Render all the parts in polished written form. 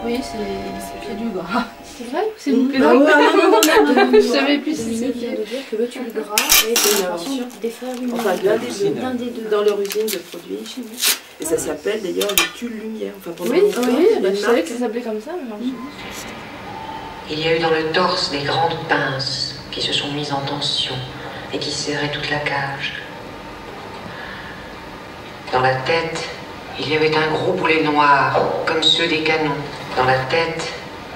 Oui, c'est du gras. C'est vrai? C'est une Ah ouais, non. Je savais plus si C'était. c'était. De dire que le tube gras est une invention des frères Lumière. Enfin, l'un des deux. Dans leur usine de produits chimiques. Et ça s'appelle d'ailleurs le tulle lumière. Enfin, pendant Oui, longtemps, oui, les je savais marques- que ça s'appelait comme ça, mais non. Il y a eu dans le torse des grandes pinces qui se sont mises en tension et qui serraient toute la cage. Dans la tête, il y avait un gros boulet noir, comme ceux des canons. Dans la tête,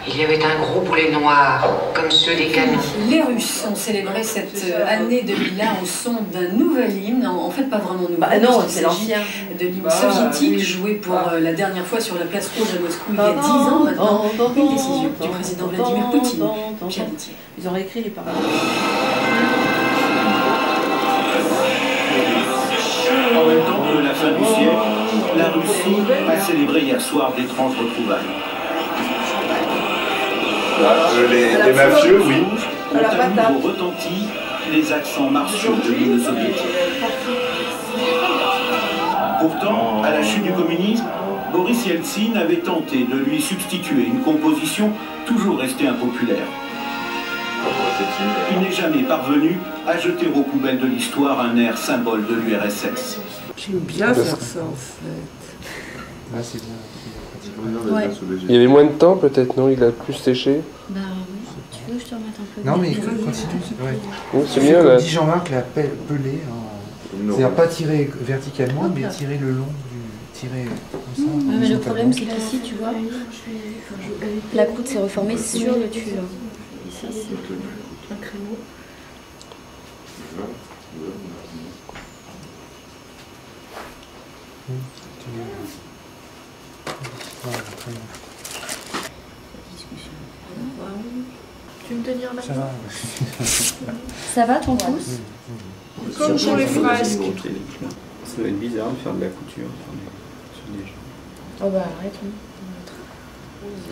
il y avait un gros boulet noir, comme ceux des canons. Les Russes ont célébré cette année 2001 au son d'un nouvel hymne, en fait pas vraiment nouveau. Bah non, puisqu'il c'est l'ancien. s'agit de l'hymne soviétique, joué pour la dernière fois sur la place rouge à Moscou il y a 10 ans maintenant. Une décision du président Vladimir Poutine. Pierre Dittier. Ils ont réécrit les paroles. En même temps que la fin du siècle, la Russie a célébré hier soir d'étranges retrouvailles. Les mafieux, oui. Ont à nouveau retenti les accents martiaux de l'hymne soviétique. Pourtant, à la chute du communisme, Boris Yeltsin avait tenté de lui substituer une composition toujours restée impopulaire. Il n'est jamais parvenu à jeter aux poubelles de l'histoire un air symbole de l'URSS. J'aime bien faire ça en fait. Ah, c'est bien. Ouais. Il y avait moins de temps peut-être, non? Il a plus séché. Bah oui, tu veux que je te remette un peu Non, mais de- continue. Ouais. Oui, c'est mieux là. Comme dit Jean-Marc, la pelée. C'est-à-dire pas tirer verticalement, mais tirer le long du. Tirer comme ça. Ouais, mais le problème c'est qu'ici, tu vois, la croûte s'est reformée sur le tulle. Et ça, c'est un créneau. Tu veux me tenir là? Ça va. Ça va ton pouce? Comme pour les fresques. Ça va être bizarre de faire de la couture sur des gens. Oh bah arrête.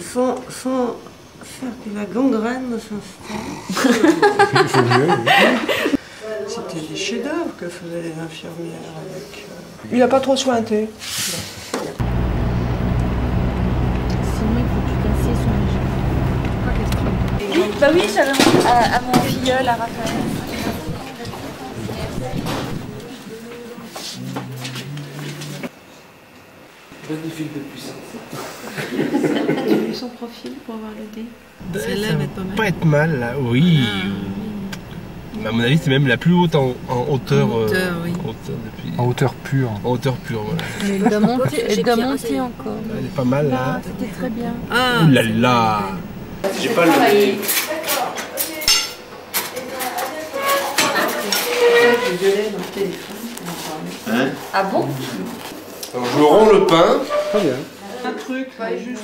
Sans faire que la gangrène s'installe. C'était des chefs-d'œuvre que faisaient les infirmières avec. Il n'a pas trop sointé. Sinon il faut plus casser son léger. Bah oui, j'avais à mon filleul, à Raphaël. Des fils de puissance. Tu as vu son profil pour avoir l'idée? Celle-là va être pas mal. Pas être mal là, oui. À mon avis, c'est même la plus haute en hauteur. Oui. Depuis... En hauteur pure. En hauteur pure, voilà. Mais elle doit monter encore. Elle est pas mal là. C'était très bien. Ah, Ouh là là. J'ai pas le. Hein? Ah bon? Alors, je romps le pain. Très bien. un truc, juste.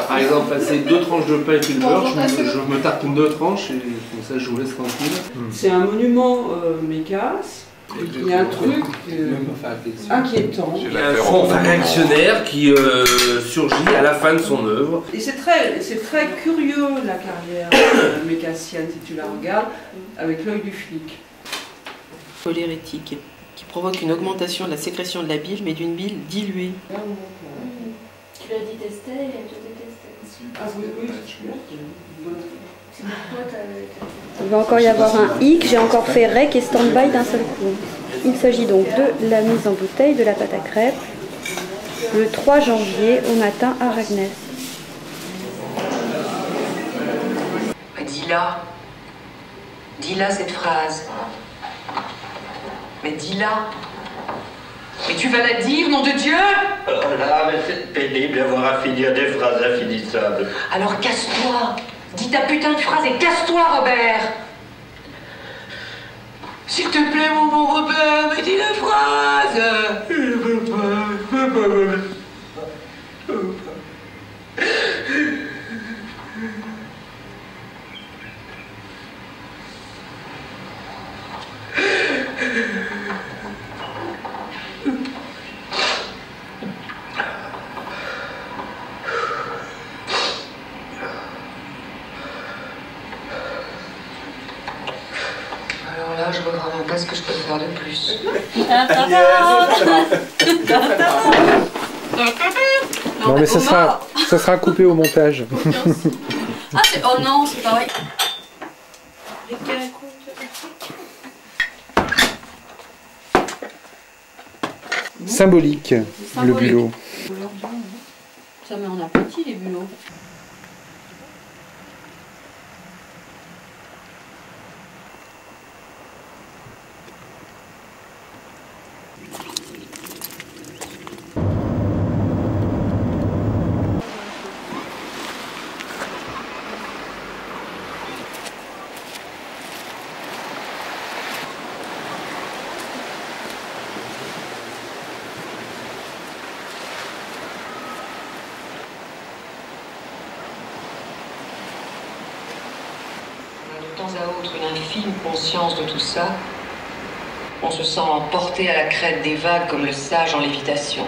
Par exemple, passer 2 tranches de pain avec une beurre, je me tartine 2 tranches et comme ça je vous laisse tranquille. C'est un monument mécasse. Il y a un truc inquiétant. Il y a un front réactionnaire qui surgit à la fin de son œuvre. Et c'est très curieux la carrière mécassienne si tu la regardes avec l'œil du flic. Cholérétique, qui provoque une augmentation de la sécrétion de la bile, mais d'une bile diluée. Tu l'as détesté et elle te détestait aussi. Ah oui, Il va encore y avoir un hic, j'ai encore fait rec et stand-by d'un seul coup. Il s'agit donc de la mise en bouteille de la pâte à crêpes le 3 janvier au matin à Ragnès. Dis-la. Dis-la cette phrase. Mais dis-la. Mais tu vas la dire, nom de Dieu! Oh là, mais c'est pénible d'avoir à finir des phrases infinissables. Alors casse-toi. Dis ta putain de phrase et casse-toi, Robert. S'il te plaît, mon bon Robert, mais dis la phrase. Je veux pas. Alors là, je vois vraiment pas ce que je peux faire de plus. Non, mais ça sera coupé au montage. Ah, oh non, c'est pareil. Symbolique, le bulot. Ça met en appétit les bulots. De temps à autre, une infime conscience de tout ça. On se sent emporté à la crête des vagues comme le sage en lévitation.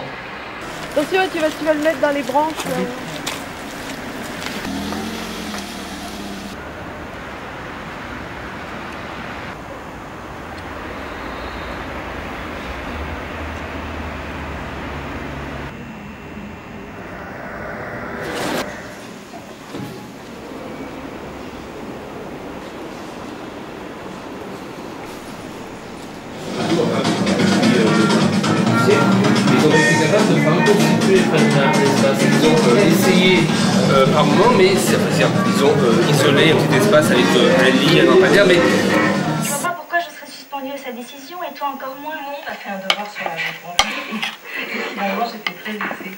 Attention, tu vas le mettre dans les branches. Ils ont été capables de faire reconstituer l'espace. Ils ont essayé par moment, mais ils ont isolé un petit espace avec un lit, un lampadaire, mais... Je vois pas pourquoi je serais suspendue à sa décision et toi encore moins. Non, on a fait un devoir sur la réponse. Finalement, j'étais très vexée.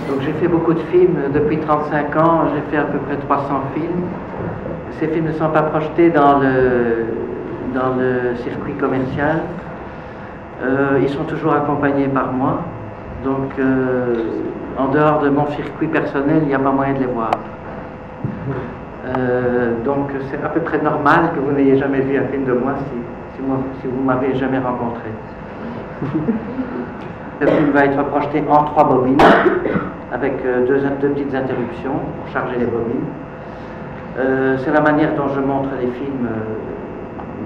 Donc j'ai fait beaucoup de films, depuis 35 ans, j'ai fait à peu près 300 films. Ces films ne sont pas projetés dans le circuit commercial. Ils sont toujours accompagnés par moi. Donc en dehors de mon circuit personnel, il n'y a pas moyen de les voir. Donc c'est à peu près normal que vous n'ayez jamais vu un film de moi si vous ne m'avez jamais rencontré. Le film va être projeté en 3 bobines, avec deux petites interruptions pour charger les bobines. C'est la manière dont je montre les films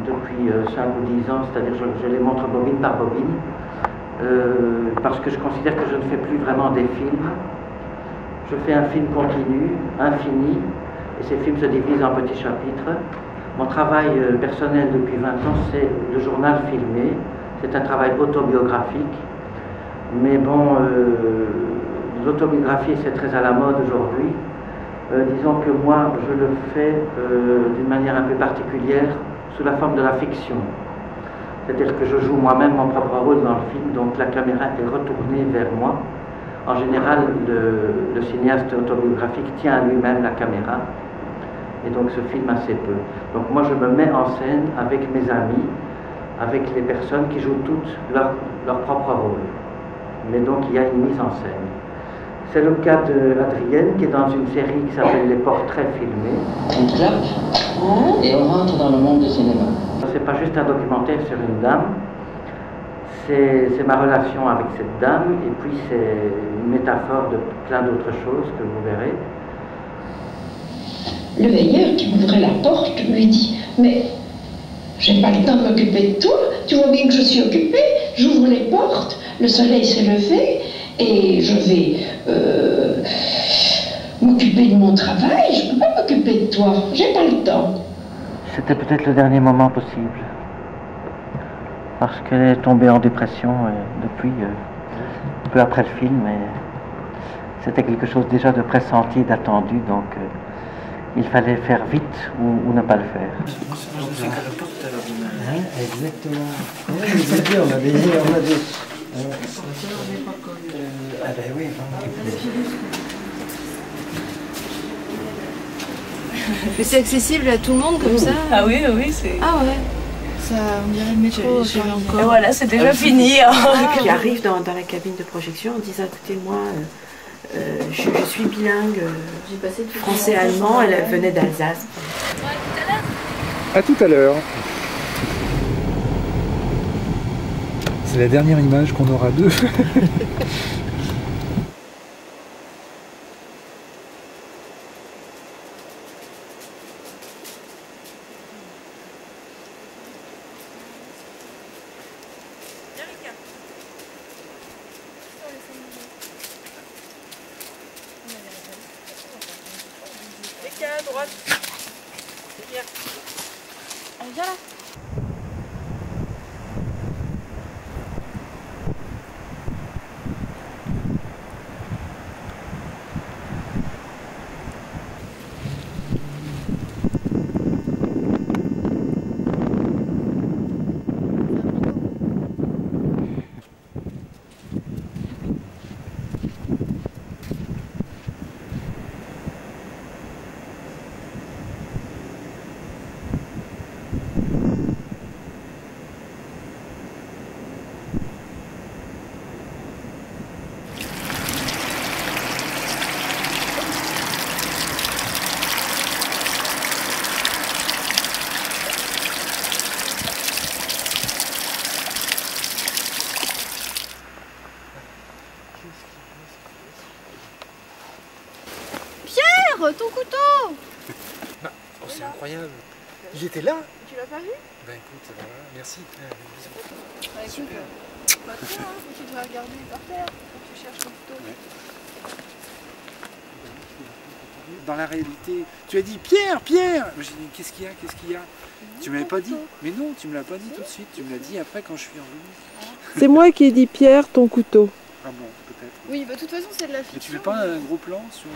depuis 5 ou 10 ans, c'est-à-dire je les montre bobine par bobine, parce que je considère que je ne fais plus vraiment des films. Je fais un film continu, infini, et ces films se divisent en petits chapitres. Mon travail personnel depuis 20 ans, c'est le journal filmé. C'est un travail autobiographique. Mais bon, l'autobiographie, c'est très à la mode aujourd'hui. Disons que moi, je le fais d'une manière un peu particulière, sous la forme de la fiction. C'est-à-dire que je joue moi-même mon propre rôle dans le film, donc la caméra est retournée vers moi. En général, le cinéaste autobiographique tient à lui-même la caméra, et donc se filme assez peu. Donc moi, je me mets en scène avec mes amis, avec les personnes qui jouent toutes leur propre rôle. Mais donc il y a une mise en scène. C'est le cas d'Adrienne qui est dans une série qui s'appelle Les Portraits filmés. On claque et on rentre dans le monde du cinéma. C'est pas juste un documentaire sur une dame, c'est ma relation avec cette dame et puis c'est une métaphore de plein d'autres choses que vous verrez. Le veilleur qui m'ouvrait la porte lui dit « Mais j'ai pas le temps de m'occuper de toi, tu vois bien que je suis occupée, j'ouvre les portes, le soleil s'est levé et je vais m'occuper de mon travail, je peux pas m'occuper de toi, j'ai pas le temps. » C'était peut-être le dernier moment possible, parce qu'elle est tombée en dépression depuis peu après le film, et c'était quelque chose déjà de pressenti, d'attendu, donc il fallait faire vite ou ne pas le faire. Exactement. On a des... Ah ben oui, Mais c'est accessible à tout le monde comme ça? Ah oui, oui, c'est... Ah ouais. Ça, on dirait le métro. Et voilà, c'est déjà fini. Qui arrive dans la cabine de projection en disant écoutez, moi, je suis bilingue, français-allemand, elle venait d'Alsace. À tout à l'heure. C'est la dernière image qu'on aura d'eux. droite. Viens. Viens là. Ton couteau! Bah, oh, c'est incroyable! Il était là? Tu l'as pas vu? Bah écoute, voilà, merci. Bah écoute, pas trop, hein, tu devrais regarder par terre quand tu cherches ton couteau. Ouais. Dans la réalité, tu as dit Pierre, Pierre! J'ai dit qu'est-ce qu'il y a, qu'est-ce qu'il y a? Tu m'avais pas dit? Mais non, tu me l'as pas dit tout de suite, tu me l'as dit après quand je suis revenu. C'est moi qui ai dit Pierre, ton couteau. Ah bon, peut-être. Oui, bah de toute façon c'est de la fiction. Mais tu fais pas un gros plan sur...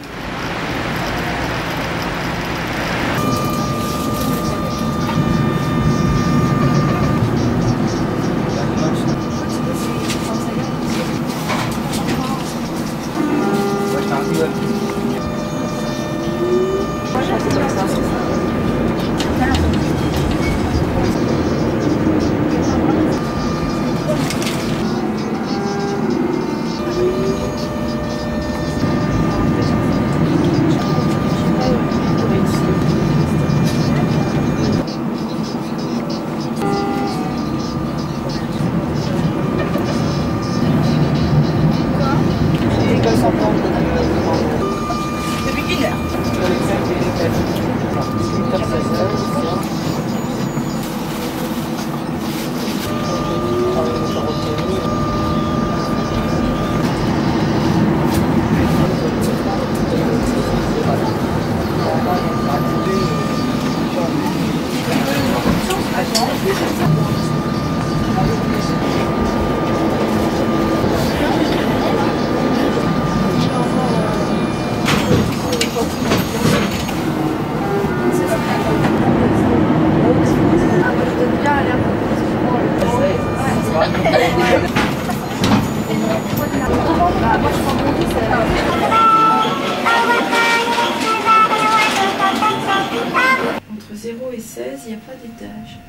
Entre 0 et 16, il n'y a pas d'étage.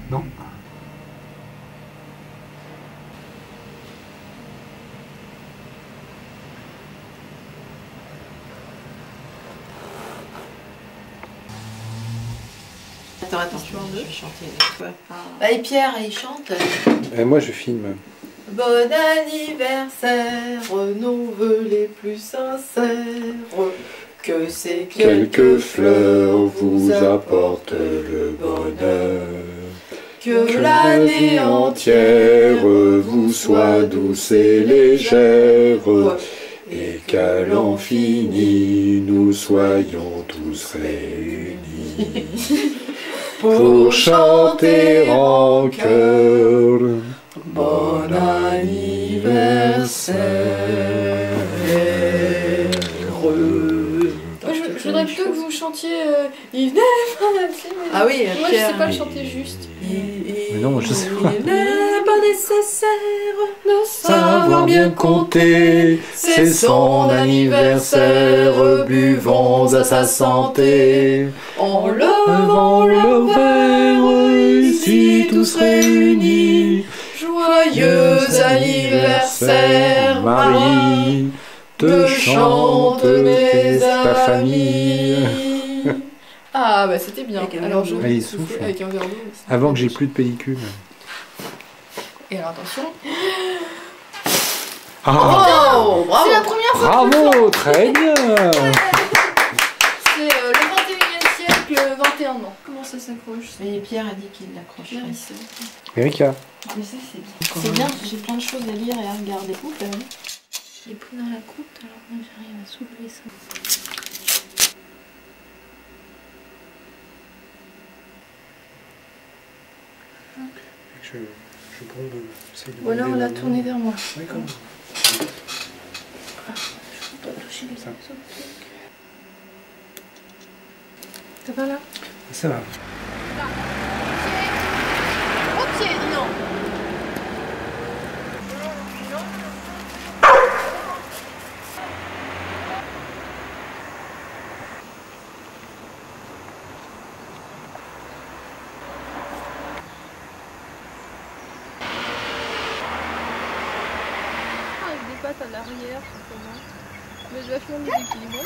Non. Attends, je vais chanter avec toi. Bah, et Pierre, il chante. Moi, je filme. Bon anniversaire, nos vœux les plus sincères. Que ces quelques fleurs vous apportent le bonheur. Que l'année entière vous soit douce et légère. Et qu'à l'infini nous soyons tous réunis. Pour chanter en chœur. Bon anniversaire. Je voudrais plutôt que vous chantiez il n'est pas nécessaire. Ah oui, moi Pierre. je sais pas le chanter juste. Mais non, je sais pas. Il n'est pas nécessaire de savoir bien compter. C'est son anniversaire. Buvons à sa santé. En levant le verre, ici tous réunis. Joyeux anniversaire, Marie. Te chante ta famille. Ah bah c'était bien. Alors je il souffle. avec un verre d'eau. Avant que j'ai plus de pellicule. Et alors attention. Ah. Oh, bravo. C'est la première fois. Bravo, très bien. C'est le 21e siècle, 21 ans. Comment ça s'accroche? Mais Pierre a dit qu'il l'accroche. Erika. Mais ça c'est bien. C'est bien, j'ai plein de choses à lire et à regarder. Ouh, là, oui. Je l'ai pris dans la croûte, alors moi j'arrive à soulever ça. Je bombe. Voilà, on l'a tourné vers moi. Oui, comme ça. Ça va là? Ça va. Au pied, non. Avec des pattes à l'arrière, simplement. Mais vachement déséquilibré.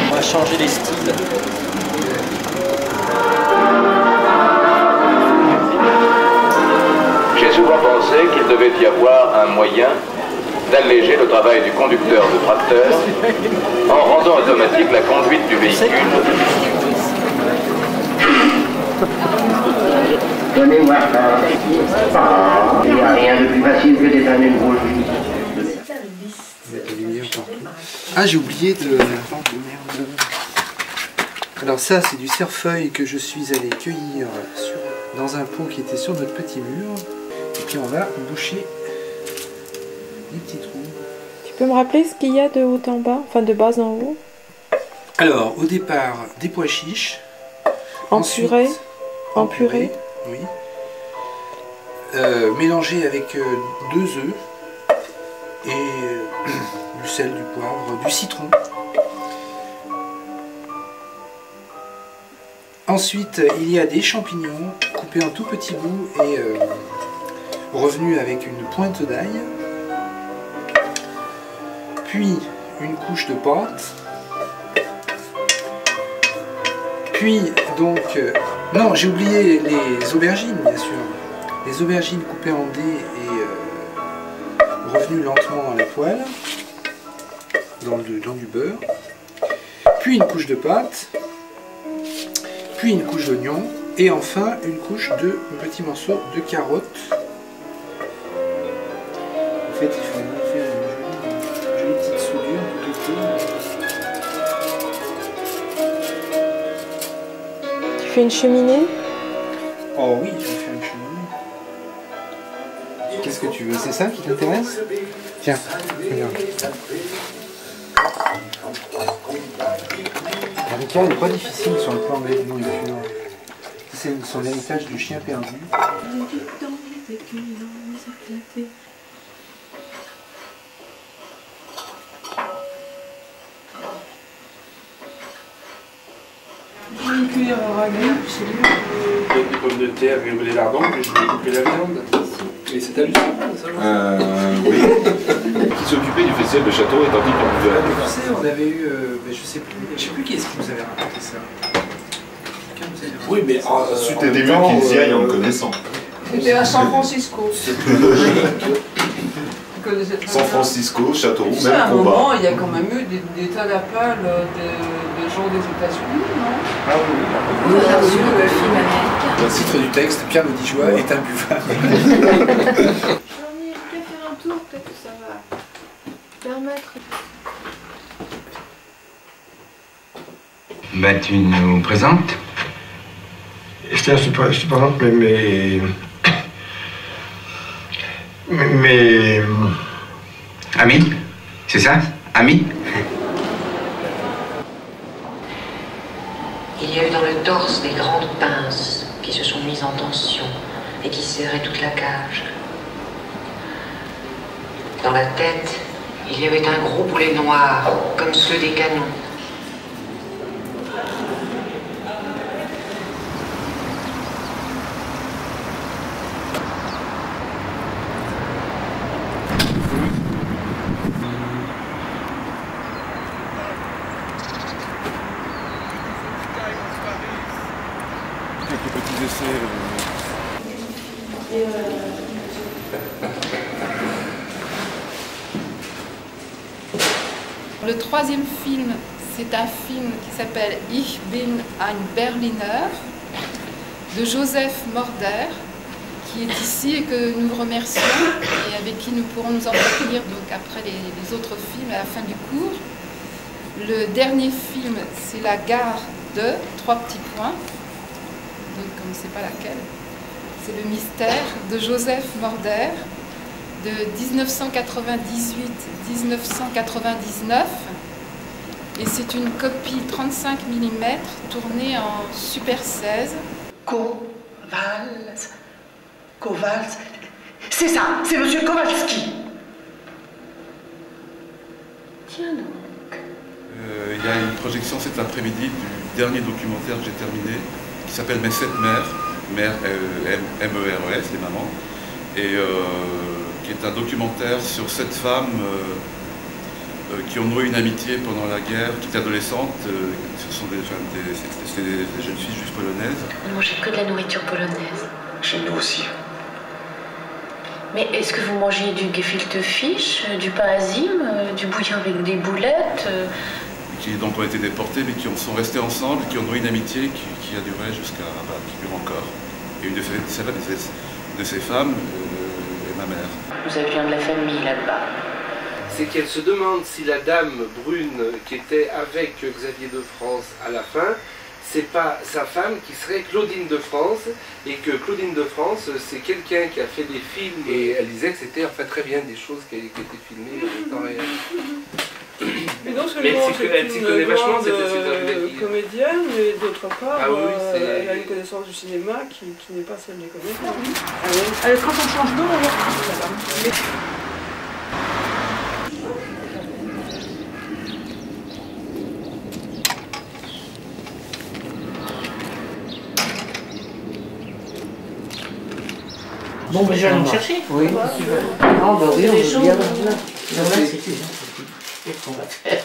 On va changer les styles. J'ai souvent pensé qu'il devait y avoir un moyen d'alléger le travail du conducteur de tracteur en rendant automatique la conduite du véhicule. Donnez-moi ça. Il n'y a rien de plus facile que d'éteindre une bougie. Ah, j'ai oublié de... Alors ça, c'est du cerfeuil que je suis allé cueillir dans un pot qui était sur notre petit mur. Et puis on va boucher les petits trous. Tu peux me rappeler ce qu'il y a de haut en bas, enfin de bas en haut? Alors, au départ, des pois chiches. En purée? En purée? Oui. Mélangé avec 2 œufs et du sel, du poivre, du citron. Ensuite, il y a des champignons coupés en tout petits bouts et revenus avec une pointe d'ail. Puis une couche de pâte. Puis donc... non, j'ai oublié les aubergines, bien sûr. Les aubergines coupées en dés et revenues lentement à la poêle, dans du beurre. Puis une couche de pâte. Puis une couche d'oignon. Et enfin une couche de petits morceaux de carottes. En fait, il faut vraiment faire une jolie petite soudure tout autour. Tu fais une cheminée? Oh oui, je vais faire une cheminée. Qu'est-ce que tu veux? C'est ça qui t'intéresse? Tiens, regarde. Ricard n'est pas difficile sur le plan de la nourriture. C'est son héritage du chien perdu. Une cuillère à ragoût, c'est lui. Des pommes de terre, les lardons, puis je vais couper la viande. Et c'est hallucinant, ça. Oui. Qui s'occupait du festival de château et tandis qu'on buvait. Tu sais, on avait eu, mais je sais plus qui est-ce qui nous avait raconté ça. Oui, mais c'était mieux qu'ils y aillent en le connaissant. C'était à San Francisco. C'est plus logique. San Francisco, Châteauroux, Tu sais, à un même combat. moment, il y a quand même eu des tas d'appels de gens des États-Unis, non? Ah oui, oui. Le titre du texte, Pierre Lodigeois est imbuvable. J'ai envie de faire un tour, peut-être que ça va permettre. Ben, tu nous présentes? Je te présente mes Amis? C'est ça? Amis? Il y a eu dans le torse des grandes pinces qui se sont mises en tension et qui serraient toute la cage. Dans la tête, il y avait un gros boulet noir, comme ceux des canons. Quelques petits essais. Le troisième film, c'est un film qui s'appelle Ich bin ein Berliner de Joseph Morder, qui est ici et que nous remercions et avec qui nous pourrons nous entretenir donc après les autres films à la fin du cours. Le dernier film, c'est La gare de 3 petits points, donc on ne sait pas laquelle. C'est Le mystère de Joseph Morder de 1998-1999 et c'est une copie 35 mm tournée en Super 16. Kowals, c'est ça, c'est Monsieur Kowalski. Tiens donc. Il y a une projection cet après-midi du dernier documentaire que j'ai terminé, qui s'appelle Mes 7 mères, mères M-E-R-E-S, les mamans, et qui est un documentaire sur 7 femmes qui ont noué une amitié pendant la guerre, qui étaient adolescentes, ce sont des jeunes filles juives polonaises. On ne mangeait que de la nourriture polonaise. Chez nous aussi. Mais est-ce que vous mangez du gefilte fish, du pain azim, du bouillon avec des boulettes Qui donc ont été déportés, mais qui sont restés ensemble, qui ont noué une amitié qui a duré jusqu'à, qui dure encore. Et une de ces femmes est ma mère. Vous aviez de la famille là-bas. C'est qu'elle se demande si la dame brune qui était avec Xavier de France à la fin, c'est pas sa femme qui serait Claudine de France, et que Claudine de France, c'est quelqu'un qui a fait des films, et elle disait que c'était en fait très bien des choses qui étaient filmées en temps réel. Et donc, elle s'y connaît vachement, cette comédienne, mais d'autre part, ah, oui, elle a une connaissance du cinéma qui n'est pas celle des comédiens. Elle quand on change d'eau, alors. Bon, ben je vais aller me chercher. Oui. Non, bah oui, on veut bien. Qu'est-ce qu'on va faire?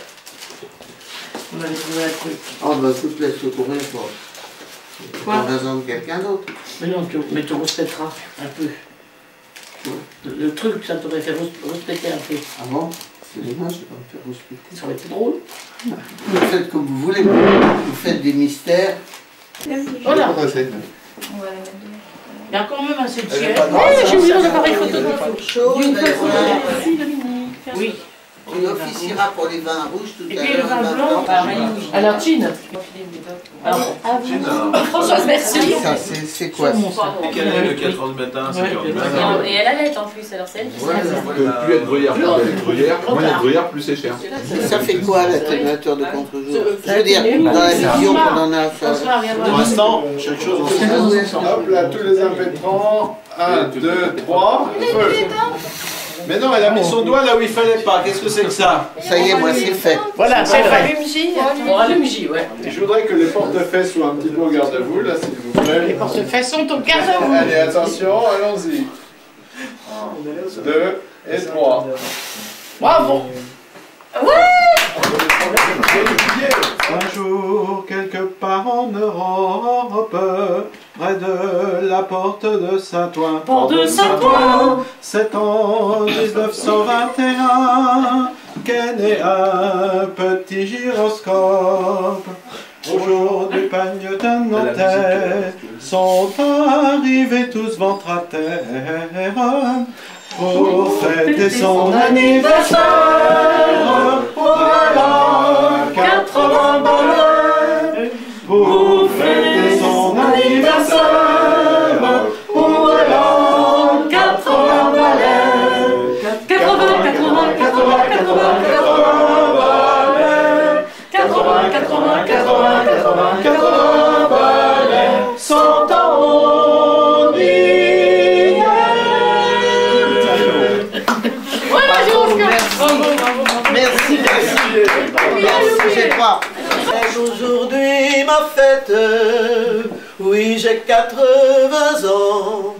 On va aller trouver un truc. Oh, bah écoute, laisse-le courir pour. Quoi? En raison de quelqu'un d'autre. Mais non, mais tu respecteras un peu. Le truc, ça t'aurait fait respecter un peu. Ah bon? C'est dommage, je vais pas me faire respecter. Ça aurait été drôle. Vous faites comme vous voulez. Vous faites des mystères. Voilà. On va la mettre. Il y a quand même assez de Elle est chien. pas grave, ça. J'ai vu un appareil photo. Oui. On officiera pour les vins rouges tout à l'heure. Et puis le vin blanc, alors Tine. Françoise, merci. Ça, c'est quoi ça? Et quelle est le 4h du matin, 5h du matin? Et elle allait en plus, alors c'est elle qui Plus être gruyère, moins il y a de gruyère, plus c'est cher. Ça fait quoi l'atténuateur de contre-jour? Je veux dire, dans la vision qu'on en a. Pour l'instant, chaque chose en son temps. Hop là, tous les impétrants. 1, 2, 3. Mais non, elle a mis son doigt là où il fallait pas. Qu'est-ce que c'est que ça? Ça y est, moi c'est fait. Voilà, c'est vrai. Allume-J, ouais. Et je voudrais que les portefeuilles soient un petit peu au garde-à-vous, là, s'il vous plaît. Les portefeuilles sont au garde-à-vous. Allez, attention, allons-y. 2 et 3. Bravo. Un jour, quelque part en Europe, près de la porte de Saint-Ouen. Porte de Saint-Ouen. C'est en 1921 qu'est né un petit gyroscope. Aujourd'hui, pagne d'un Nantais sont arrivés tous ventre à terre pour fêter son anniversaire. Voilà 80 balais pour fêter son anniversaire. Voilà 80 balais. 80 balais. 100 ans d'hier. Merci, merci. J'ai pas. C'est aujourd'hui ma fête. Oui, j'ai 80 ans.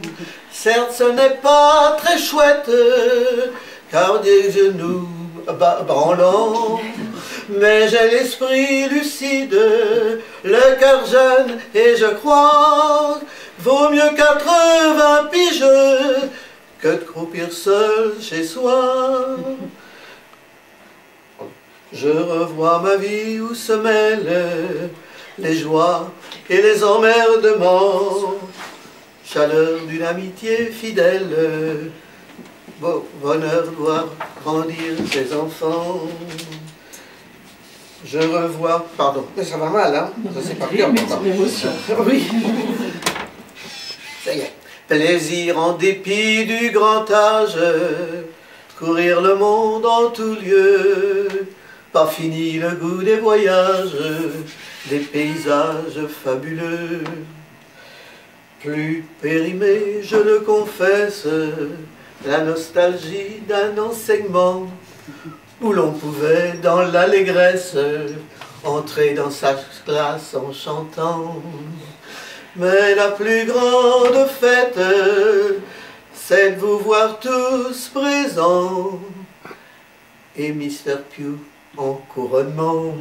Certes, ce n'est pas très chouette, car des genoux branlants. Mais j'ai l'esprit lucide, le cœur jeune, et je crois vaut mieux 80 piges que de croupir seul chez soi. Je revois ma vie où se mêlent les joies et les emmerdements. chaleur d'une amitié fidèle. Bonheur de voir grandir ses enfants. Je revois... Pardon, mais ça va mal, hein? Ça c'est pas pire, pourtant. Oui. Ça y est. Plaisir en dépit du grand âge, courir le monde en tout lieu, pas fini le goût des voyages, des paysages fabuleux. Plus périmé, je le confesse, la nostalgie d'un enseignement, où l'on pouvait dans l'allégresse entrer dans sa classe en chantant. Mais la plus grande fête, c'est de vous voir tous présents, et Mr. Pugh en couronnement.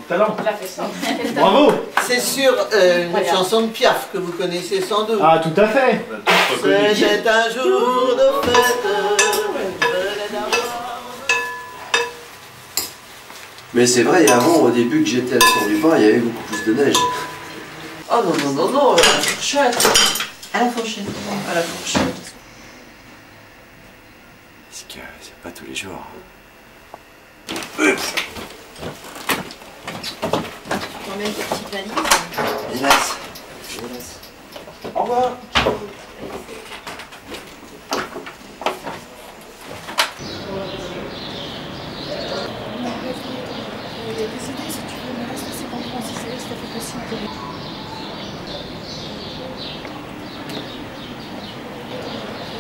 Talent. Bravo. C'est sur une chanson de Piaf que vous connaissez sans doute. Ah, tout à fait. C'était un jour de fête. Mais c'est vrai, avant, au début que j'étais à la Tour du Pin, il y avait beaucoup plus de neige. Oh non, non, non, non, à la fourchette. À la fourchette. À la fourchette. Parce que c'est pas tous les jours. T'emmènes ta petite valise. Hélas. Au revoir. Il est décédé, si tu veux, me reste assez comprendre si c'est fait possible.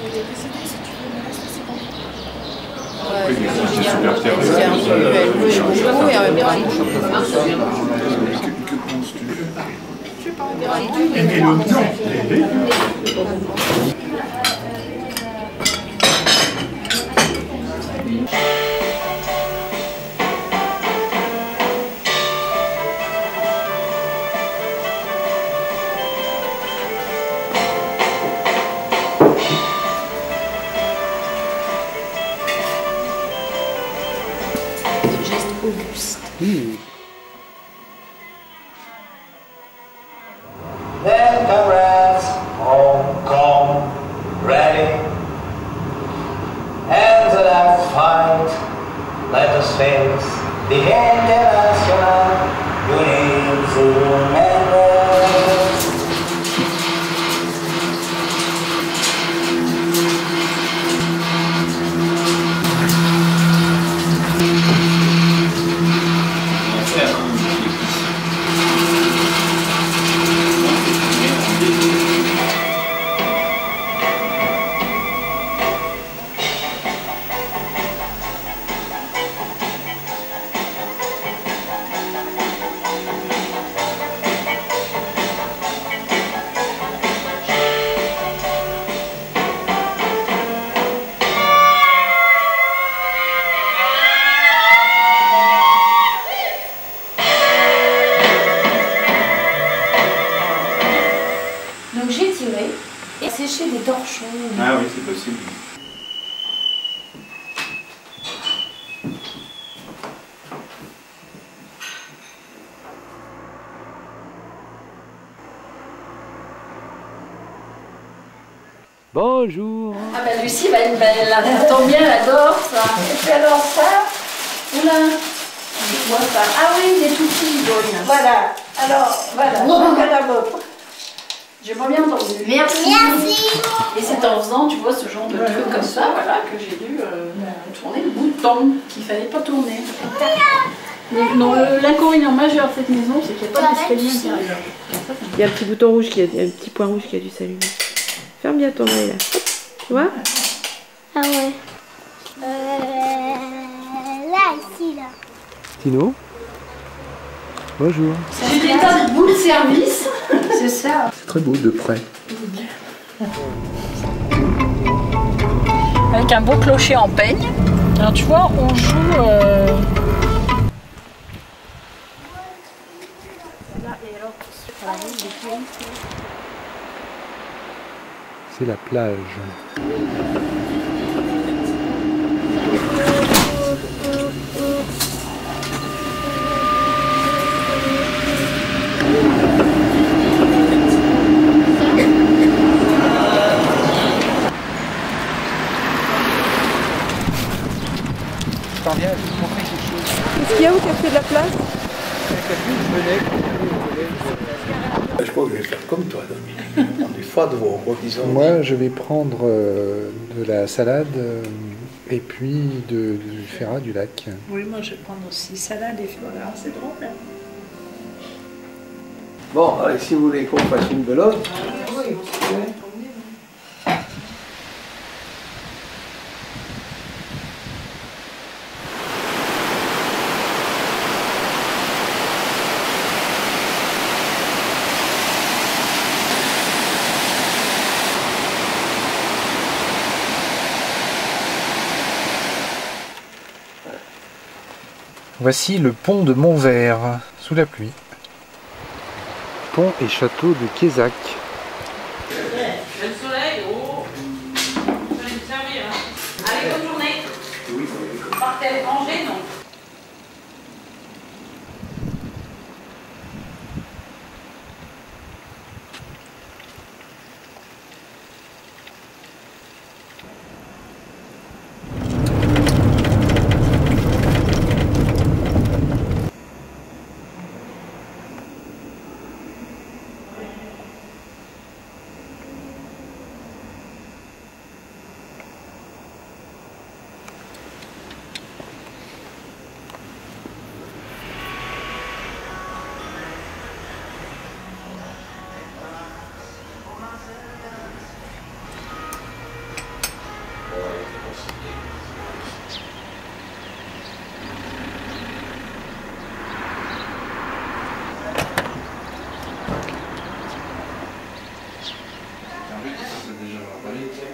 Il est décédé, si tu veux, me reste assez comprendre. Then comrades, home, come, ready. And the last fight, let us face the international unity. Donc j'ai tiré et séché des torchons. Ah oui, c'est possible. Bonjour. Ah ben Lucie va être belle, ça tombe bien, elle adore ça. Et puis alors ça, oula, dis-moi ça. Ah oui, des tout petits bonnes. Voilà, alors, voilà, à la vôtre. J'ai pas bien entendu. Merci. Merci. Et c'est en faisant, tu vois, ce genre de truc comme ça, voilà, que j'ai dû tourner le bouton qu'il fallait pas tourner. Non, l'inconvénient majeur de cette maison, c'est qu'il n'y a pas d'escalier intérieur. Il y a un petit bouton rouge, il y a un petit point rouge qui a dû s'allumer. Ferme bien ton œil là. Tu vois? Ah ouais. Là, ici, là. Tino. Bonjour. J'ai des tas de bouts de service, c'est ça. C'est très beau de près. Avec un beau clocher en peigne. Alors tu vois, on joue... C'est la plage. fait de la place? Je crois que je vais faire comme toi, Dominique. Prendre des foies de veau, quoi qu'ils ont. Moi, je vais prendre de la salade et puis du ferrat du lac. Oui, moi je vais prendre aussi salade et voilà, c'est drôle. Hein. Bon, allez, si vous voulez qu'on fasse une belote. Oui, Voici le pont de Montvert, sous la pluie. Pont et château de Quézac. Le soleil, oh, je vais me servir. Hein. Allez, bonne journée. Oui. Partez manger, non?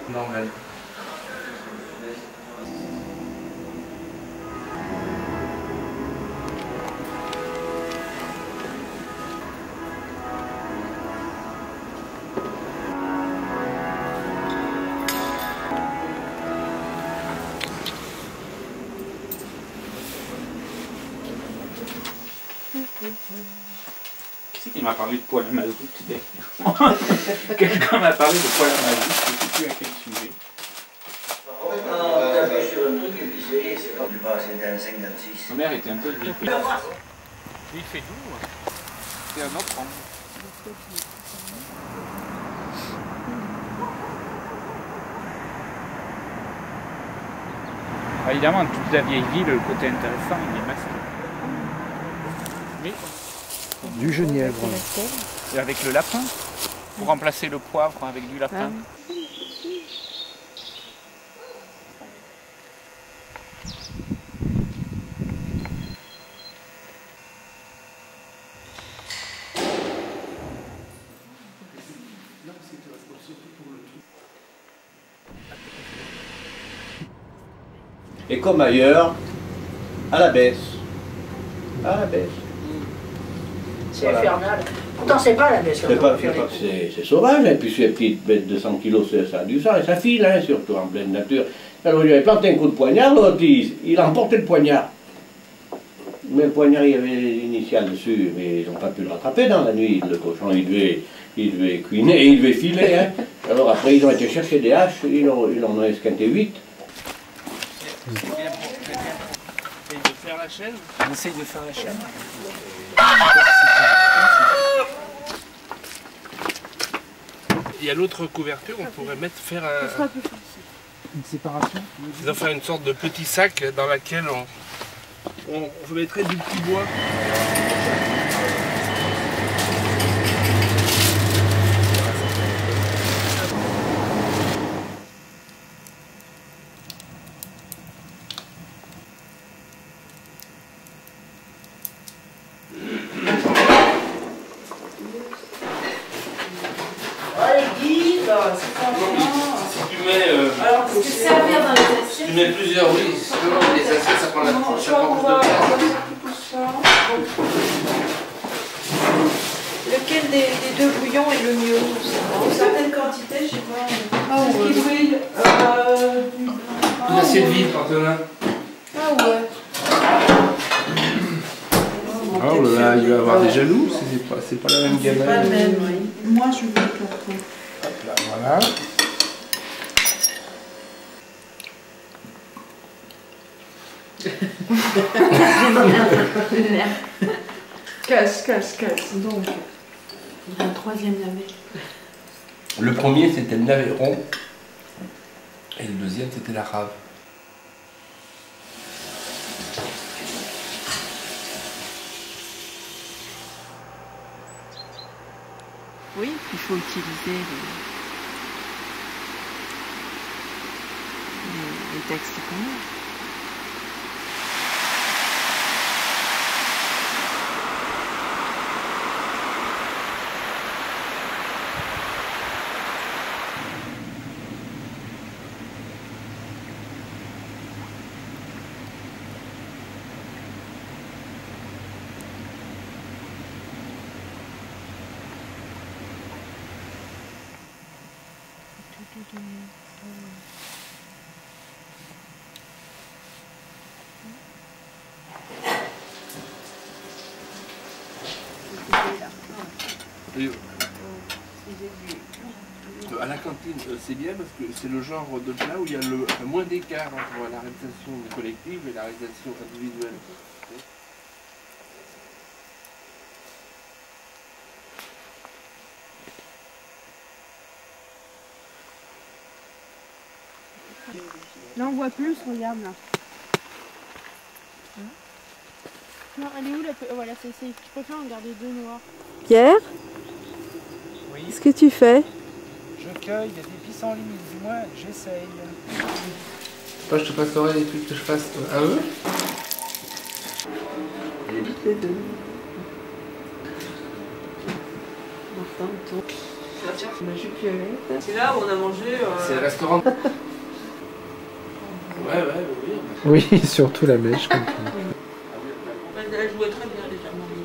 Normal. Qui c'est qui m'a parlé de poêle à mazout? Quelqu'un m'a parlé de poêle à mazout, je ne sais plus à quel sujet. Ma mère était un peu vieille. Il fait doux. C'est un autre angle. Évidemment, toute la vieille ville, le côté intéressant, il est masqué. Mais du genièvre. Et avec le lapin, pour remplacer le poivre avec du lapin. Et comme ailleurs, à la baisse. À la baisse. C'est infernal. Pourtant, c'est pas la baisse. C'est sauvage, et puis ces petites bêtes de 100 kilos, ça a du sang, et ça file, hein, surtout en pleine nature. Alors, il avait planté un coup de poignard, l'autre, il a emporté le poignard. Mais le poignard, il y avait l'initiale dessus, mais ils n'ont pas pu le rattraper dans la nuit. Le cochon, il devait cuiner, il devait filer. Hein. Alors après, ils ont été chercher des haches, ils en ont esquinté 8. On essaye de faire la chaîne. Il y a l'autre couverture, on pourrait faire une séparation. Ils vont faire une sorte de petit sac dans lequel on mettrait du petit bois. Alors, c'est servir dans les assiettes. Tu mets plusieurs, oui. Les assiettes, ça prend plus de place. Lequel des deux bouillons est le mieux? En certaines quantités, je sais pas. Ah ouais. Une assiette vide, Antonin. Ah ouais. Oh là là, il va y avoir des jaloux, c'est pas la même gamelle. C'est pas le même, oui. Moi, je veux le carton. Là, voilà. Casse. Donc, un troisième navet. Le premier c'était le navet rond et le deuxième c'était la rave. Oui, il faut utiliser les textes qu'on a. À la cantine, c'est bien parce que c'est le genre de plat où il y a le moins d'écart entre la réalisation collective et la réalisation individuelle. Là on voit plus, regarde là. Non, elle est où la voilà, c'est je préfère en garder deux noirs. Pierre, oui. Qu'est-ce que tu fais? Je cueille des pissenlits, du moins j'essaye. Moi je te passerai les trucs que je fasse à eux. Les deux. La jupe violette. C'est là où on a mangé. C'est le restaurant. Ouais, Oui, surtout la mèche. Elle jouait très bien déjà, Marie.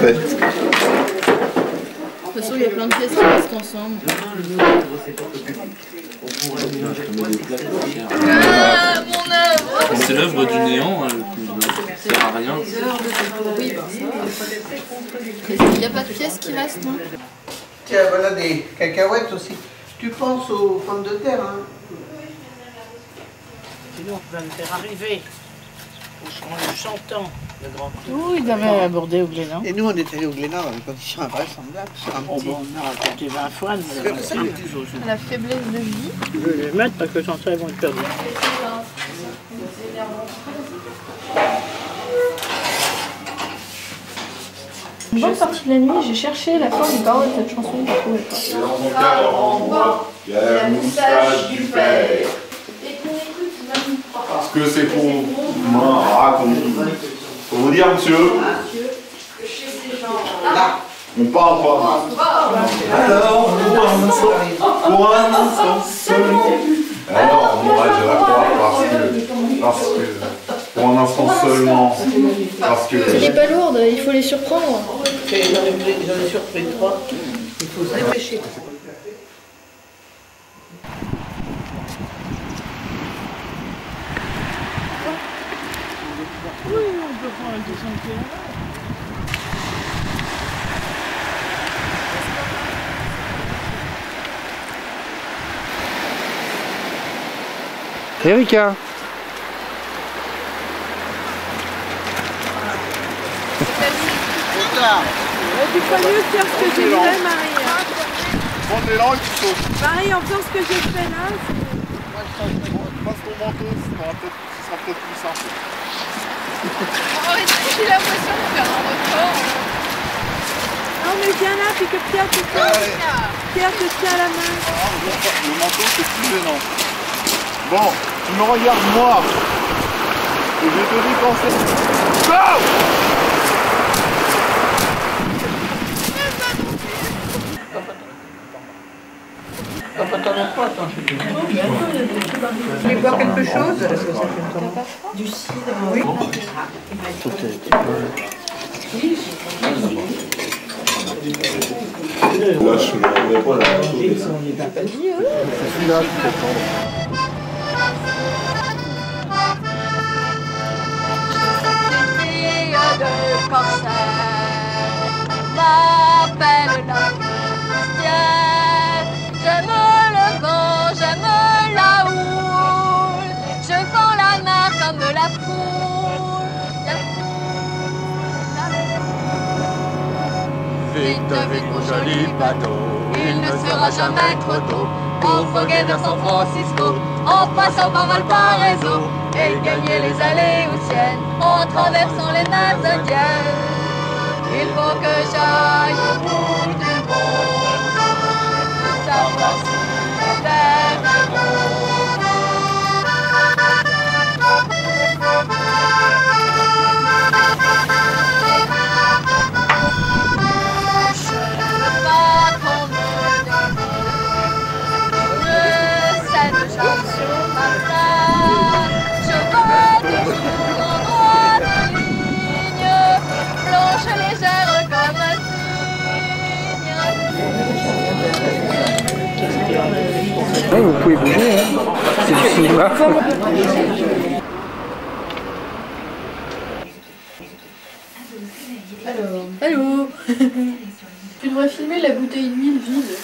fait. De toute façon, il y a plein de pièces qui restent ensemble. Ah, mon œuvre! C'est l'œuvre du néant, hein, ça sert à rien. Oui, il n'y a pas de pièces qui restent, non? Tiens, voilà des cacahuètes aussi. Tu penses aux pommes de terre, hein? Sinon, tu vas me faire arriver en le chantant, le grand prix. Oui, il avait abordé au Glénan. Et nous, on est allés au Glénan dans des conditions invraisemblables. Oh, bon, on a raconté 20 fois, mais La faiblesse de vie. je vais les mettre parce que sans ça, ils vont être perdus. Une bonne partie de la nuit, j'ai cherché la fin des paroles de cette chanson, je ne trouvais pas. Dans mon cœur en moi, il y a la moustache du père. Parce que c'est pour moi raconter. Faut vous dire, monsieur, on parle pas. Alors, pour un instant seulement. Alors, moi, je vais croire parce que, pour un instant seulement, parce que. C'est pas lourde, il faut les surprendre. J'en ai surpris 3. Il faut se dépêcher. Oui, on peut prendre un 200 km. Erika. Tu ferais mieux de faire ce que j'ai fait, Marie. Prends l'élan et tu sautes. Marie, en faisant ce que j'ai fait là, Passe ton manteau, ce sera peut-être plus simple. Oh, j'ai l'impression de faire un record. Non mais viens là, puis que Pierre te tient. Pierre te tient à la main. Le manteau, c'est plus gênant. Bon, tu me regardes moi. Et je te dis quand c'est... Go! Vous voulez boire quelque chose? Du cidre, oui. Là, je me rendais pas là. Celui-là, je peux prendre. De corsaire m'appelle la Christienne. J'aime le vent, j'aime la houle. Je vends la mer comme la foule. Vite, vite, mon joli bateau, il ne sera jamais trop tôt pour voguer vers San Francisco, en passant par Valparaiso et gagner les allées haussiennes, en traversant les mers indiennes. Il faut que j'aille au bout du monde, savoir si la terre est ronde. Je ne veux pas qu'on me demande, je sais déjà sur ma place. Je veux toujours en droite ligne, blanche et légère comme un cygne. Ouais, vous pouvez bouger, hein. C'est du cinéma. Allô. Tu devrais filmer la bouteille d'huile vide.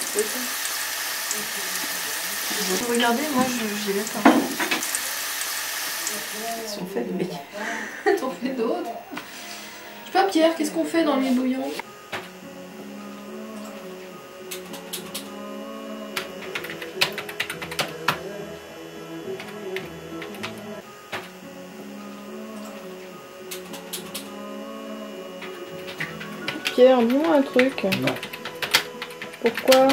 Regardez, moi j'ai le temps. Ils sont faits de mecs. T'en fais d'autres. Je sais pas, Pierre, qu'est-ce qu'on fait dans l'huile bouillante? Pierre, dis-moi un truc. Non. Pourquoi?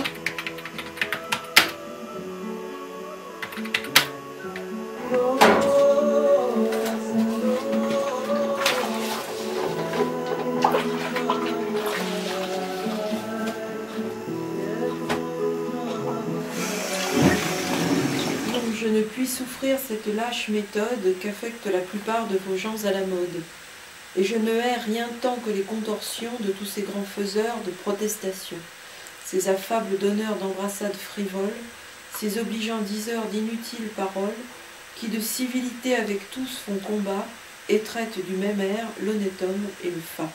Je ne puis souffrir cette lâche méthode qu'affectent la plupart de vos gens à la mode. Et je ne hais rien tant que les contorsions de tous ces grands faiseurs de protestations, ces affables donneurs d'embrassades frivoles, ces obligeants diseurs d'inutiles paroles, qui de civilité avec tous font combat et traitent du même air l'honnête homme et le fat.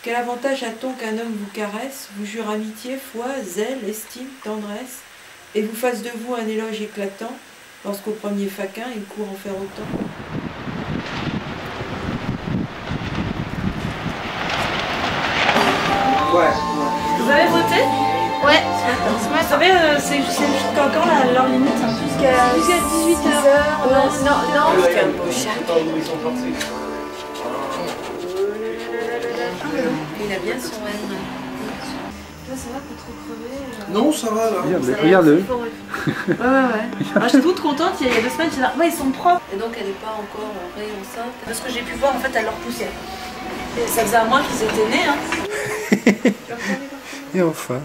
Quel avantage a-t-on qu'un homme vous caresse, vous jure amitié, foi, zèle, estime, tendresse, et vous fasse de vous un éloge éclatant, lorsqu'au premier faquin il court en faire autant? Ouais. Vous avez voté? Ouais. Vous savez, c'est jusqu'à quand leur limite? Jusqu'à 18h. Non. Il a bien son haine. Là, ça va, pas trop crever. Non, ça va là. Regarde-le. Ouais. Moi, je suis toute contente, il y a 2 semaines, j'étais là, ouais, ils sont propres. Et donc elle n'est pas encore réenceinte. Parce que j'ai pu voir, en fait, elle leur poussait. Et ça faisait un mois qu'ils étaient nés, hein. Et enfin.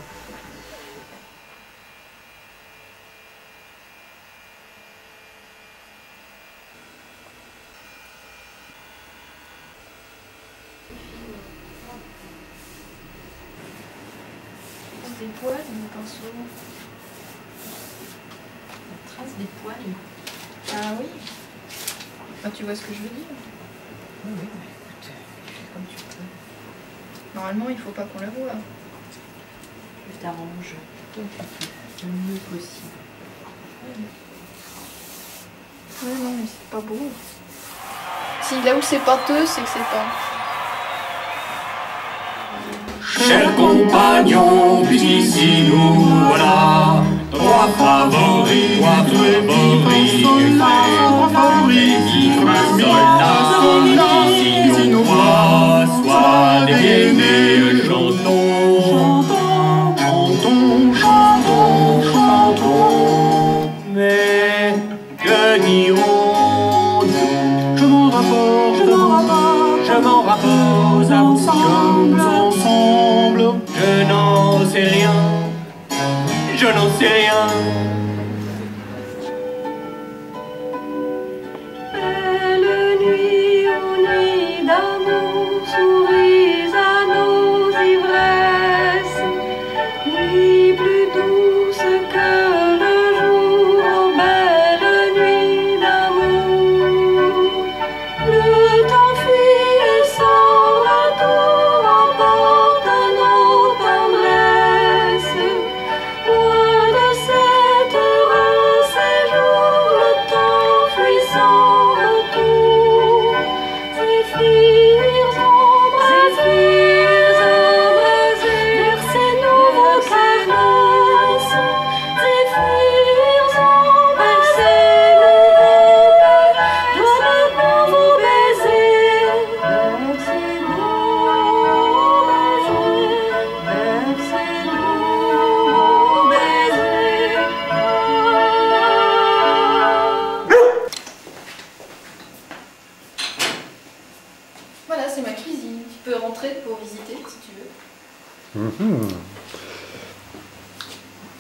Des poils, mon pinceau. La trace des poils. Ah oui. Ah, tu vois ce que je veux dire? Oui, mais écoute, tu fais comme tu peux. Normalement, il faut pas qu'on la voie. Tu t'arranges comme tu peux, le mieux possible. Ouais, non, mais c'est pas beau. Si là où c'est pâteux, c'est que c'est pas. Chers compagnons, puisqu'ici nous voilà, trois favoris, si nos voix soient aimées, chantons.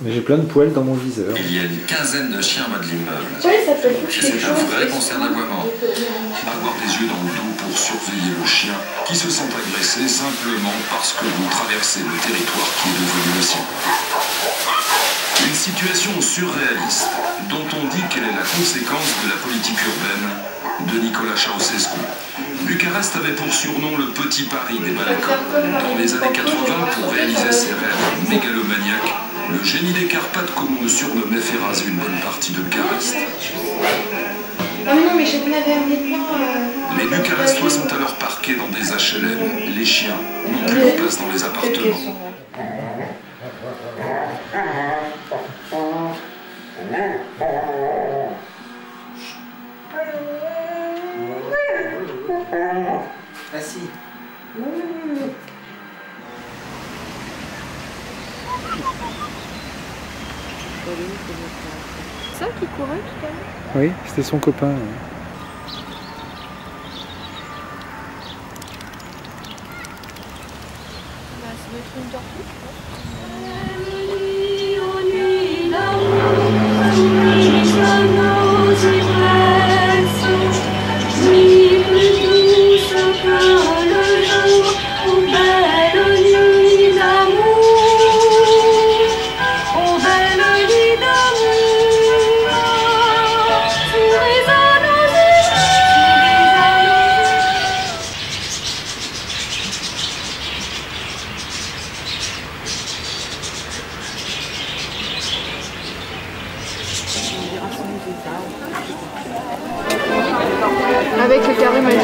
Mais j'ai plein de poils dans mon viseur. Il y a une quinzaine de chiens en bas de l'immeuble. Oui, ça peut être C'est un vrai concert d'aboiement. Avoir des yeux dans le dos pour surveiller le chien qui se sent agressé simplement parce que vous traversez le territoire qui est devenu le sien. Une situation surréaliste dont on dit qu'elle est la conséquence de la politique urbaine de Nicolas Ceausescu. Bucarest avait pour surnom le Petit Paris des Balkans. Dans les années 80, pour réaliser ses rêves mégalomaniaques, le génie des Carpates, comme on le surnommait, fait raser une bonne partie de Bucarest. Ah non, mais je n'avais amené plein. Les Bucarestois sont alors parqués dans des HLM. Les chiens n'ont plus de place dans les appartements. Ah si. C'est ça qui courait tout à l'heure? Oui, c'était son copain. Ouais. Bah, ça doit être une tortue, je pense. Avec le carré magique.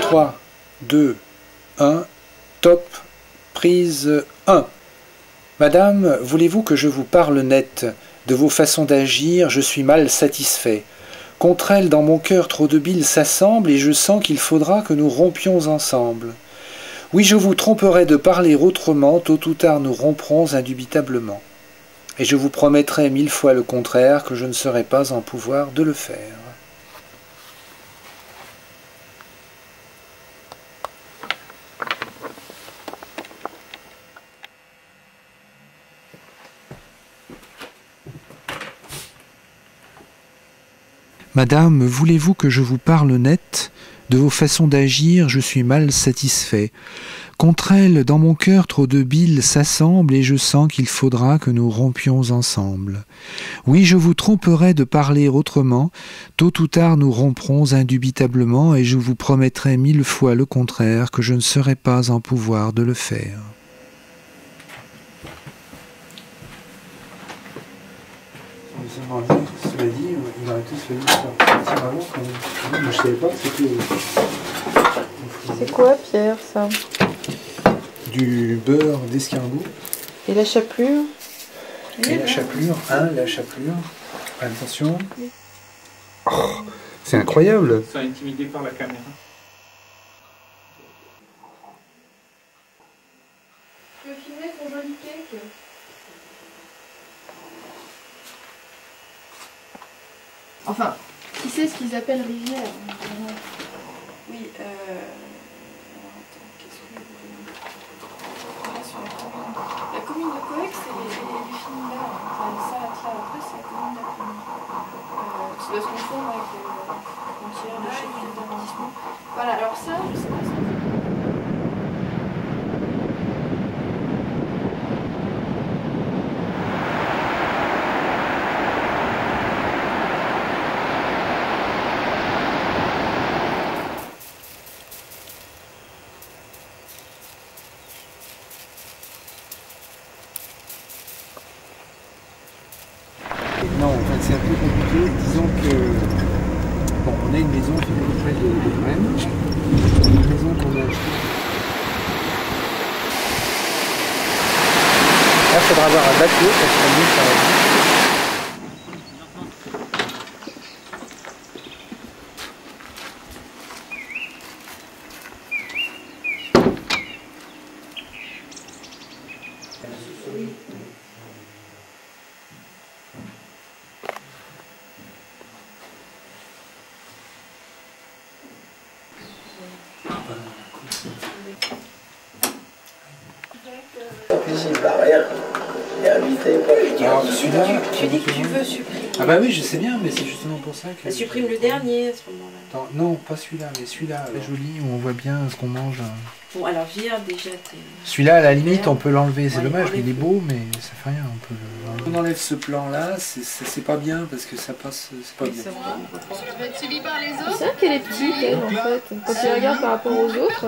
3, 2, 1, top, prise 1. Madame, voulez-vous que je vous parle net? De vos façons d'agir, je suis mal satisfait. Contre elles, dans mon cœur, trop de bile s'assemble, et je sens qu'il faudra que nous rompions ensemble. Oui, je vous tromperai de parler autrement, tôt ou tard nous romprons indubitablement. Et je vous promettrai 1000 fois le contraire, que je ne serai pas en pouvoir de le faire. Madame, voulez-vous que je vous parle net? De vos façons d'agir, je suis mal satisfait. Contre elles, dans mon cœur, trop de bile s'assemble, et je sens qu'il faudra que nous rompions ensemble. Oui, je vous tromperai de parler autrement, tôt ou tard nous romprons indubitablement, et je vous promettrai 1000 fois le contraire, que je ne serai pas en pouvoir de le faire. Cela dit, il aurait tous fallu sortir avant quand même. Moi, je savais pas que c'était... C'est quoi, Pierre, ça? Du beurre d'escargot. Et la chapelure? Et la chapelure, la chapelure. Attention. Oh, c'est incroyable. Ils sont intimidés par la caméra. Tu veux filmer ton joli cake? Enfin, qui sait ce qu'ils appellent rivière? Oui, qu'est-ce que la commune de Coex, c'est les films là. Ça s'arrête là. Après, c'est la commune d'Apollon. Ça doit se confondre avec la frontière de chef d'arrondissement. Voilà, alors ça, je sais pas ça. Non, en fait, c'est un peu compliqué. Disons que... Bon, on a une maison qui est près de Rennes. Une maison qu'on a achetée. Là, il faudra avoir un bateau parce qu'on est sur la vie. derrière, il est habité. Alors celui-là, Tu dis que tu veux supprimer. ah bah oui, je sais bien, mais c'est justement pour ça que... Bah, supprime le dernier à ce moment-là. Attends, non, pas celui-là, mais celui-là, joli, où on voit bien ce qu'on mange. Bon, alors vire déjà tes... Celui-là, à la limite, on peut l'enlever, c'est dommage, il est beau, mais ça fait rien, on peut l'enlever. On enlève ce plan-là, c'est pas bien, parce que ça passe, c'est pas bien. C'est vrai qu'elle est petite, elle, en fait. Quand tu regardes par rapport aux autres,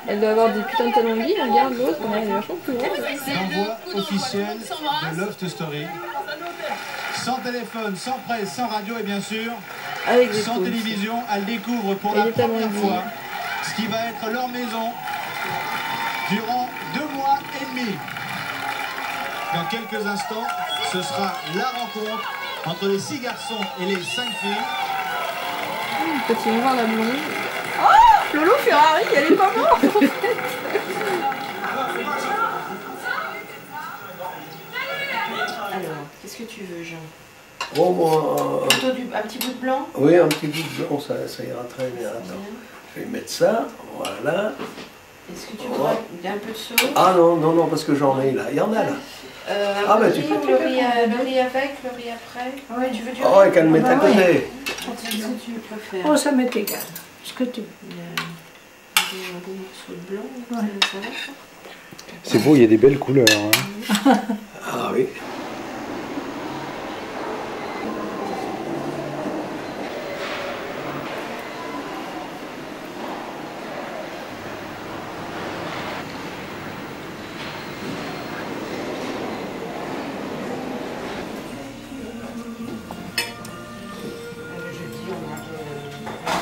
elle doit avoir des putains de talons de vie, regarde l'autre, elle est vachement plus grande. L'envoi officiel de Loft Story. Sans téléphone, sans presse, sans radio et bien sûr, sans télévision, elle découvre pour la première fois ce qui va être leur maison durant 2 mois et demi. Dans quelques instants, ce sera la rencontre entre les 6 garçons et les 5 filles. Petit voir la blonde. Oh, Lolo Ferrari, elle est pas morte en fait. Alors, qu'est-ce que tu veux, Jean? Oh, moi, Plutôt un petit bout de blanc? oui, un petit bout de blanc, ça ira très bien. Attends. Je vais mettre ça, voilà. Est-ce que tu voudrais un peu de sauce? Ah non, non, non, parce que j'en ai là. Il y en a là. Ah bah tu peux. Le riz avec, le riz après. Ouais, tu veux du riz? Oh, et qu'elle mette à côté. Qu'est-ce que tu préfères? Oh, ça m'est égal. Ce que tu veux. Un beau morceau de blanc, ça va ça? C'est beau, il y a des belles couleurs. Hein. Ah oui.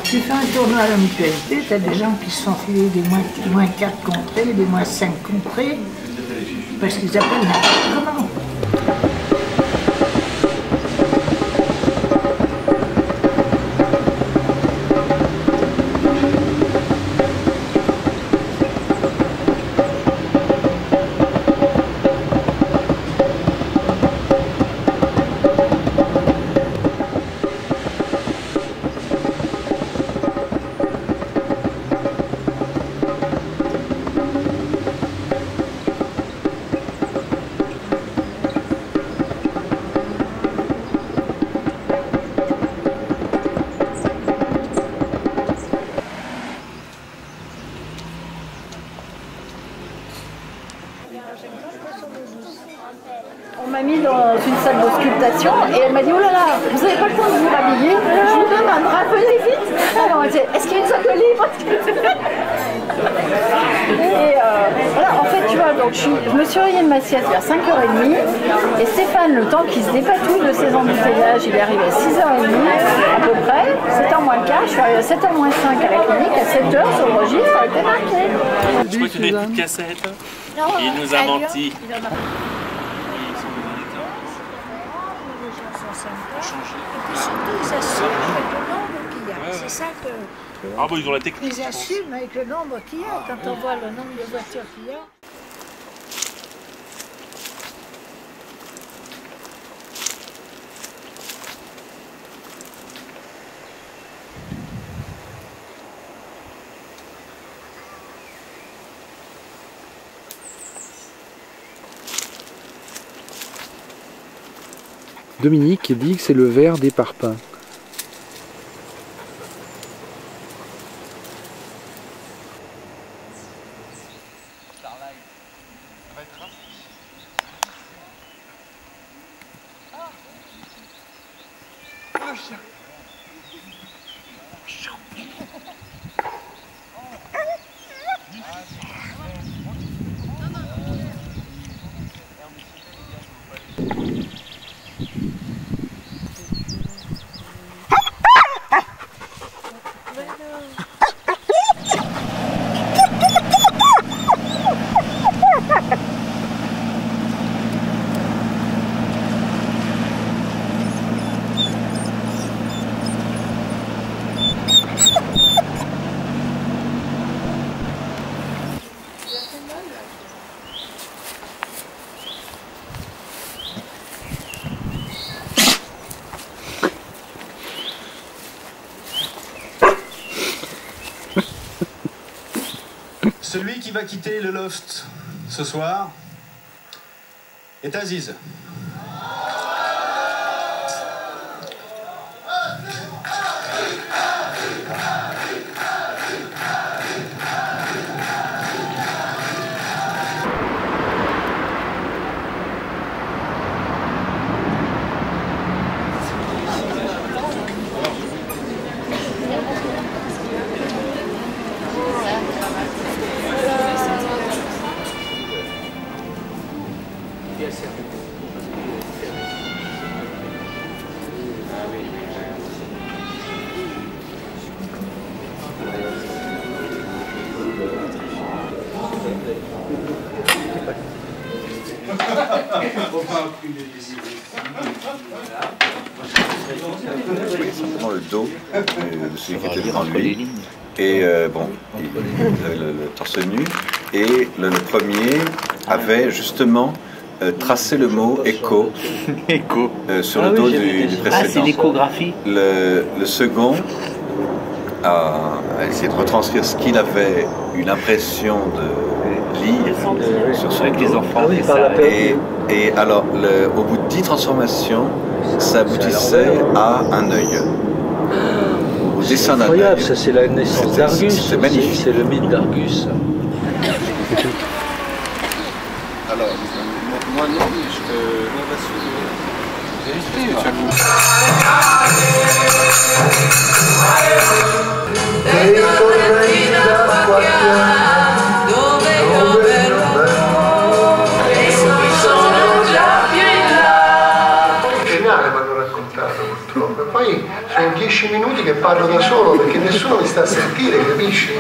Tu fais un tournoi à la mutualité, tu as des gens qui se sont filés des moins 4 contrées, des moins 5 contrées, parce qu'ils appellent n'importe comment. On m'a mis dans une salle d'auscultation et elle m'a dit « Oh là là, vous n'avez pas le temps de vous rhabiller, je vous demande, venez vite !» Alors elle disait « Est-ce qu'il y a une salle de libre ?» Et voilà, en fait, tu vois, donc je me suis réveillée de ma sieste vers 5h30 et Stéphane, le temps qu'il se dépatouille de ses embouteillages, il est arrivé à 6h30 à peu près, 7h moins le quart, je suis arrivée à 7h moins 5 à la clinique, à 7h sur le registre, ça a été marqué. Je crois qu'il n'y avait plus de cassette. Il nous a menti. Ils assument avec le nombre qu'il y a. C'est ça que. Ah bon, ils ont la technique. Ils assument avec le nombre qu'il y a. Quand on voit le nombre de voitures qu'il y a. Dominique dit que c'est le verre des parpaings. Celui qui va quitter le loft ce soir est Aziz. Simplement le dos de celui qui était devant lui. Et bon, il avait le torse nu. Et le premier avait justement tracé le mot écho sur le dos du précédent. Ah, c'est l'échographie. Le second a essayé de retranscrire ce qu'il avait eu l'impression de lire sur son dos. Les enfants, Et alors, au bout de 10 transformations, ça aboutissait à un œil. Au dessin d'un œil. Incroyable, ça c'est la naissance d'Argus. C'est magnifique. C'est le mythe d'Argus. Alors, moi non, mais je vérifier. Poi sono 10 minuti che parlo da solo perché nessuno mi sta a sentire, capisci?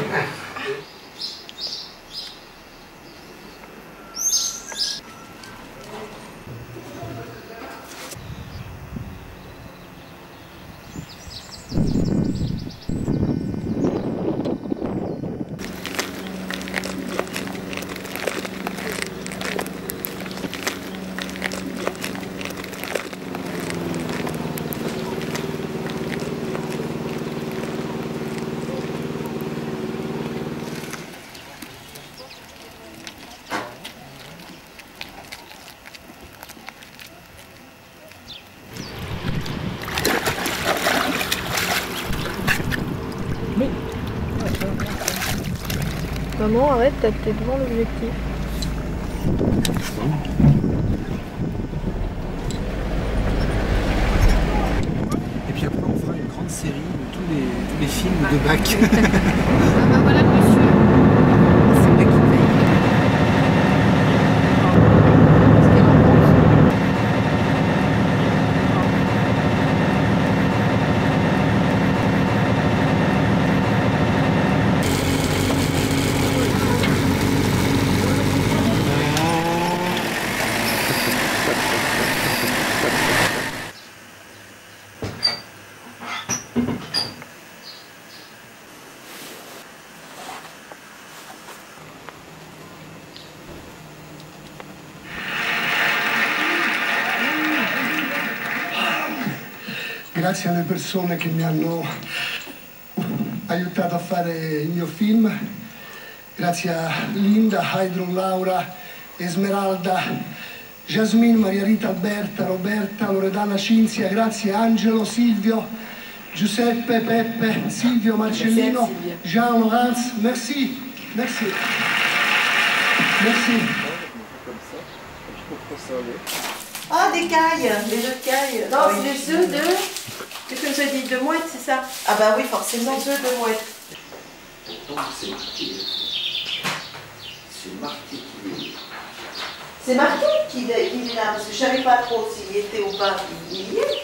Maman, arrête, t'es devant l'objectif. Et puis après, on fera une grande série de tous les films de Bach. Ah bah voilà, monsieur. C'est moi qui paye. Qu'est-ce qu'elle en pense? Grazie alle persone che mi hanno aiutato a fare il mio film, grazie a Linda, Haydron, Laura, Esmeralda, Jasmine, Maria Rita, Alberta, Roberta, Loredana, Cinzia, grazie Angelo, Silvio, Giuseppe, Peppe, Silvio, Marcellino, Jean, Laurence, merci, merci. Merci. Ah, des cailles, des œufs de cailles. Non, c'est des œufs de... Qu'est-ce que vous avez dit? De mouette, c'est ça? Ah bah oui, forcément, des œufs de mouette. C'est Marty qui est. C'est Marty qui est là, parce que je ne savais pas trop s'il était ou pas. Il y est.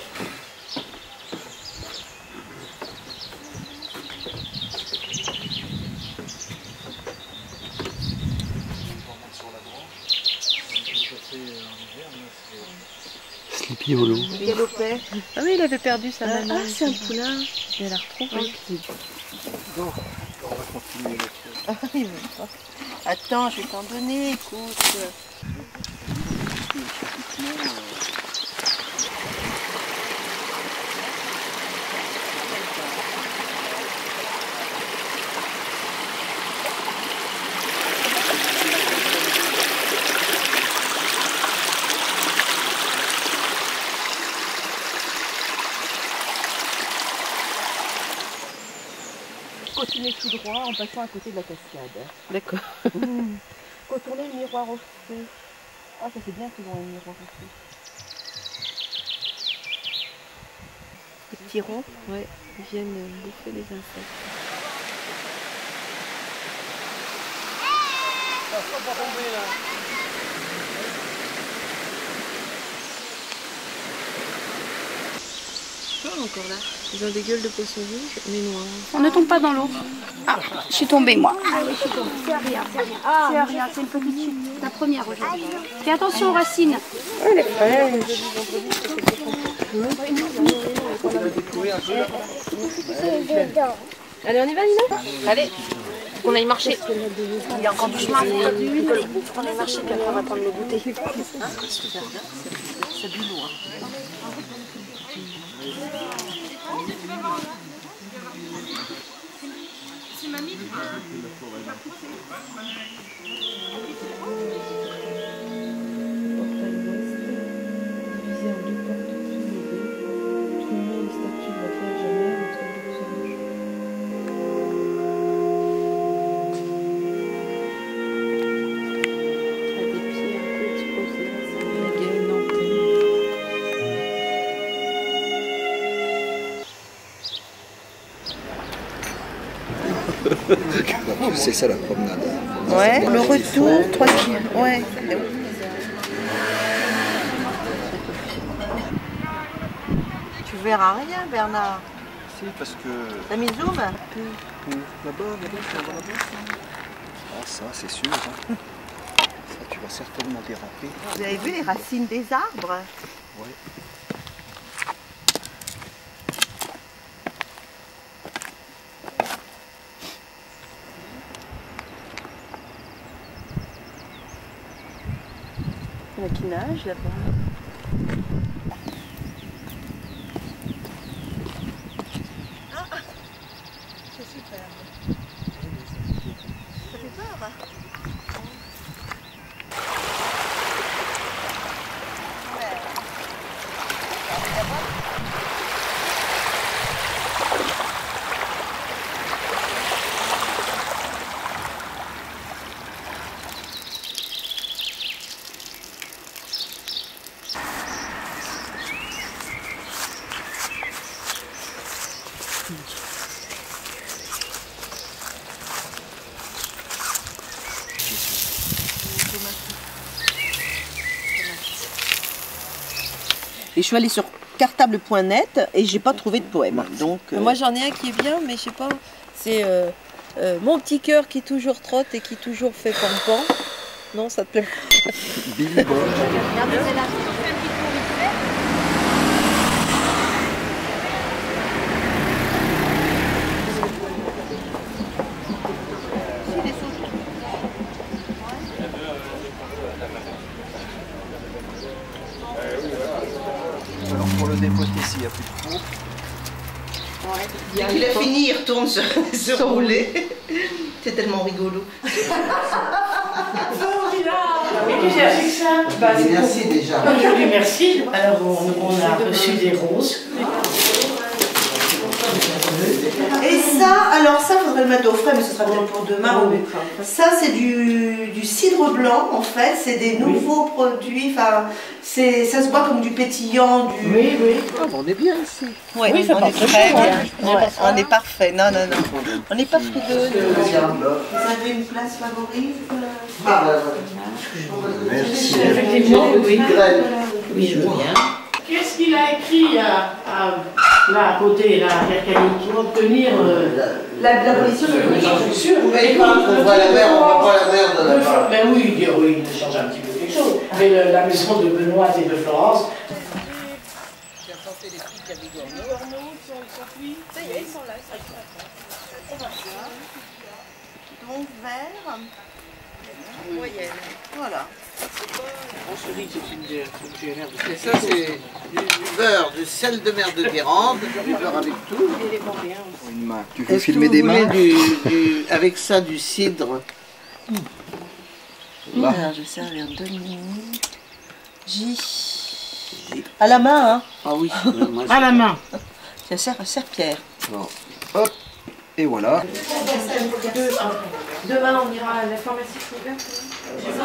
Sleepy Hollow. Ah oui, il avait perdu sa maman. Ah, c'est un poulain. Il a la retrouvé. Bon, on va continuer Ah, il veut pas. Attends, je vais t'en donner, écoute. continuer tout droit en passant à côté de la cascade. D'accord. Contourner le miroir au feu. Ah, ça c'est bien souvent le miroir au feu. Les petits ronds, ouais, ils viennent bouffer les insectes. Ça faut pas tomber là. Encore là. Ils ont des gueules de poisson rouge, mais noirs. On ne tombe pas dans l'eau. Ah, je suis tombée moi. Ah oui, je suis tombée. C'est rien, c'est rien. C'est rien, c'est une petite chute. La première aujourd'hui. Fais attention aux racines. Oh, les fraîches. Allez, on y va, Nina? Allez, qu'on aille marcher. Il y a encore du chemin. On aille marcher, puis après on va prendre le goûter. C'est du lourd. Si mamie, tu peux la pousser. Portail ouest, divisé en deux portes soulevées, trônant une statue de la Vierge Mère entre deux anges. À des pieds un peu exposés, la gaine en C'est ça la promenade. Ouais, le retour, 3 km. Ouais. Tu verras rien, Bernard. Si, parce que... T'as mis zoom? Là-bas, tu vas voir là-bas. Ah, ça, c'est sûr. Hein. Ça, tu vas certainement déraper. Vous avez vu les racines des arbres? Oui. Il y en a qui nagent là-bas. Ah, c'est superbe. Ça fait peur, hein? Et je suis allée sur cartable.net et j'ai pas trouvé de poème. Donc, Moi j'en ai un qui est bien, mais je sais pas. C'est mon petit cœur qui toujours trotte et qui toujours fait pam-pam. Non, ça te plaît pas? Billy Bob. Alors pour le dépoter s'il n'y a plus de trou. Dès qu'il a fini, il retourne se rouler. C'est tellement rigolo. Mais tu sais, avec ça, merci déjà. Je lui merci. Alors on a reçu des roses. Et ça, alors ça, faudrait le mettre au frais, mais ce sera peut-être pour demain. Ça, c'est du cidre blanc, en fait. C'est des nouveaux produits. Enfin, ça se boit comme du pétillant. Oui, oui. On est bien ici. Ouais, oui, on est très bien. On est parfait. Non, non, non. On n'est pas frileux. Vous avez une place favorite? Merci. Effectivement, oui. Oui, je veux bien. Qu'est-ce qu'il a écrit là à côté, là, pour obtenir l'abolition de l'agriculture? Vous voyez pas, on voit la mer, on voit la mer de là-bas. Ben oui, il change un petit peu quelque chose. Mais la maison de Benoît et de Florence. J'ai tenté les filles qui avaient Gorneau, ça y est, ils sont là. Donc vert. Moyenne. Voilà. Et ça, c'est du beurre, du sel de mer de Guérande, du beurre avec tout. Une main. Tu veux filmer des mains? Avec ça, du cidre. Là. Alors, je vais servir 2 minutes. À la main, hein? Ah oui. À la main. Ça sert à serre-pierre. Bon. Hop. Et voilà. Demain, on ira à la pharmacie ouverte. On va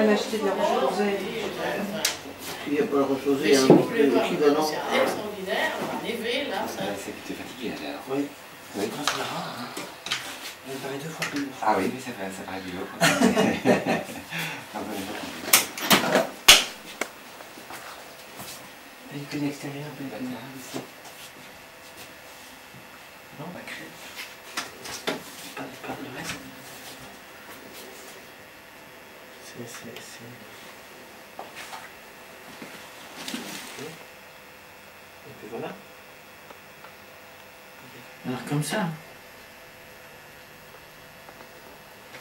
m'acheter de la roche-rosée. Il n'y a pas le roche-rosée, il y a un équivalent. C'est extraordinaire, en effet, là. C'est que tu es fatigué alors. Oui. Oui. Quand c'est rare, hein. Il paraît 2 fois plus lourd. Ah oui, ça paraît du lourd. Il que l'extérieur, mais l'intérieur ici. Non, ma crêpe. Pas le reste. C'est... Et puis voilà. Alors comme ça.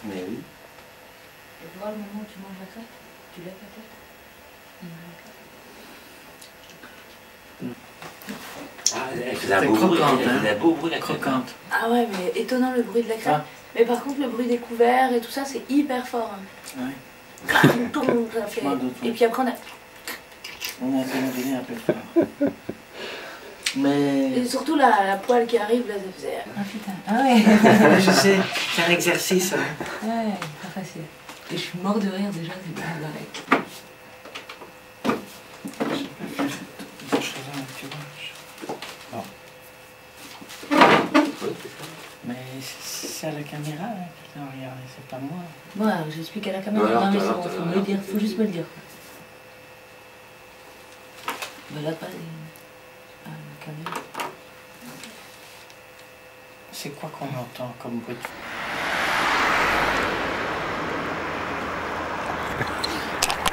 Mais oui. Tu vois le moment où tu manges la crêpe, tu lèves la tête. Ah, elle faisait un beau bruit, la croquante. Ah ouais, mais étonnant le bruit de la crêpe. Ah. Mais par contre, le bruit des couverts et tout ça, c'est hyper fort. Hein. Ouais. Ça fait... Et puis après, on a fait un peu fort. Mais... Et surtout la poêle qui arrive, là, ça faisait... Ah putain, ah ouais. Je sais, c'est un exercice. Hein. Ouais, pas facile. Et je suis mort de rire déjà, c'est pas d'arrêt. Mais c'est à la caméra hein, que tu regardes, c'est pas moi. Bon, alors, j'explique à la caméra. Non, mais c'est bon, faut me le dire, faut juste me le dire. Ben là, pas la caméra. C'est quoi qu'on entend comme bruit?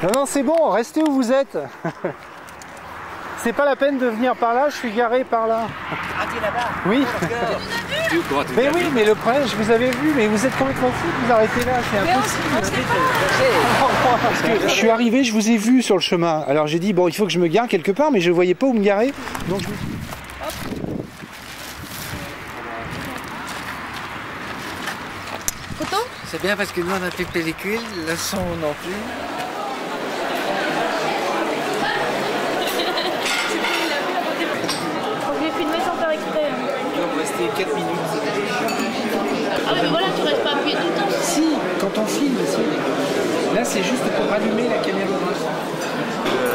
Non, c'est bon, restez où vous êtes. C'est pas la peine de venir par là, je suis garé par là. Ah, t'es là-bas? Oui. Mais oui, mais le problème, je vous avais vu, mais vous êtes complètement fou de vous arrêter là, c'est impossible. Je suis arrivé, je vous ai vu sur le chemin. Alors j'ai dit, bon, il faut que je me gare quelque part, mais je voyais pas où me garer. Donc je me suis dit, hop. Content? C'est bien parce que nous on a plus de pellicule, le son non plus. On va rester 4 minutes. Ah mais voilà, tu restes pas appuyé tout le temps. Si, quand on filme, si. Là c'est juste pour rallumer la caméra.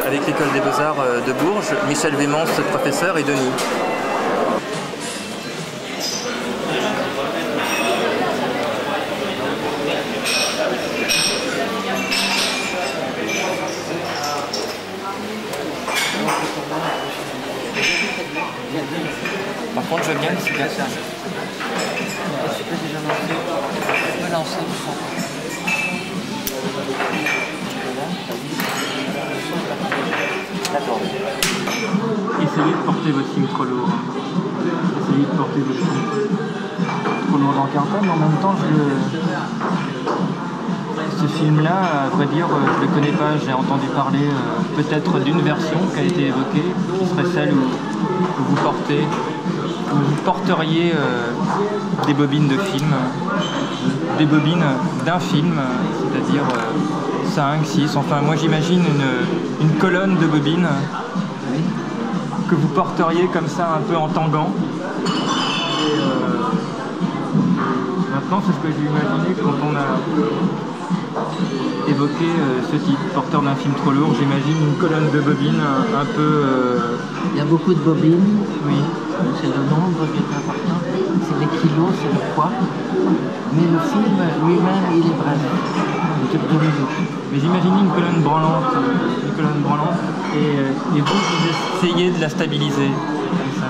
Avec l'école des Beaux-Arts de Bourges, Michel Vémence, professeur, et Denis. Par contre, je viens ici, là, ça. Je peux déjà lancer. Je peux lancer. D'accord. Essayez de porter votre film trop lourd. Essayez de porter votre film trop lourd dans le cartable, mais en même temps, ce film-là, à vrai dire, je ne le connais pas. J'ai entendu parler peut-être d'une version qui a été évoquée, qui serait celle où vous porteriez des bobines de film, des bobines d'un film, c'est-à-dire 5, 6, enfin moi j'imagine une colonne de bobines que vous porteriez comme ça un peu en tangant. Et, maintenant c'est ce que j'ai imaginé quand on a évoqué ce titre, porteur d'un film trop lourd. J'imagine une colonne de bobines un peu... Il y a beaucoup de bobines. Oui. C'est le nombre qui est important. C'est les kilos, c'est le poids. Mais le film lui-même, il est bref. Mais j'imaginais une colonne branlante. Et vous essayez de la stabiliser. Comme ça.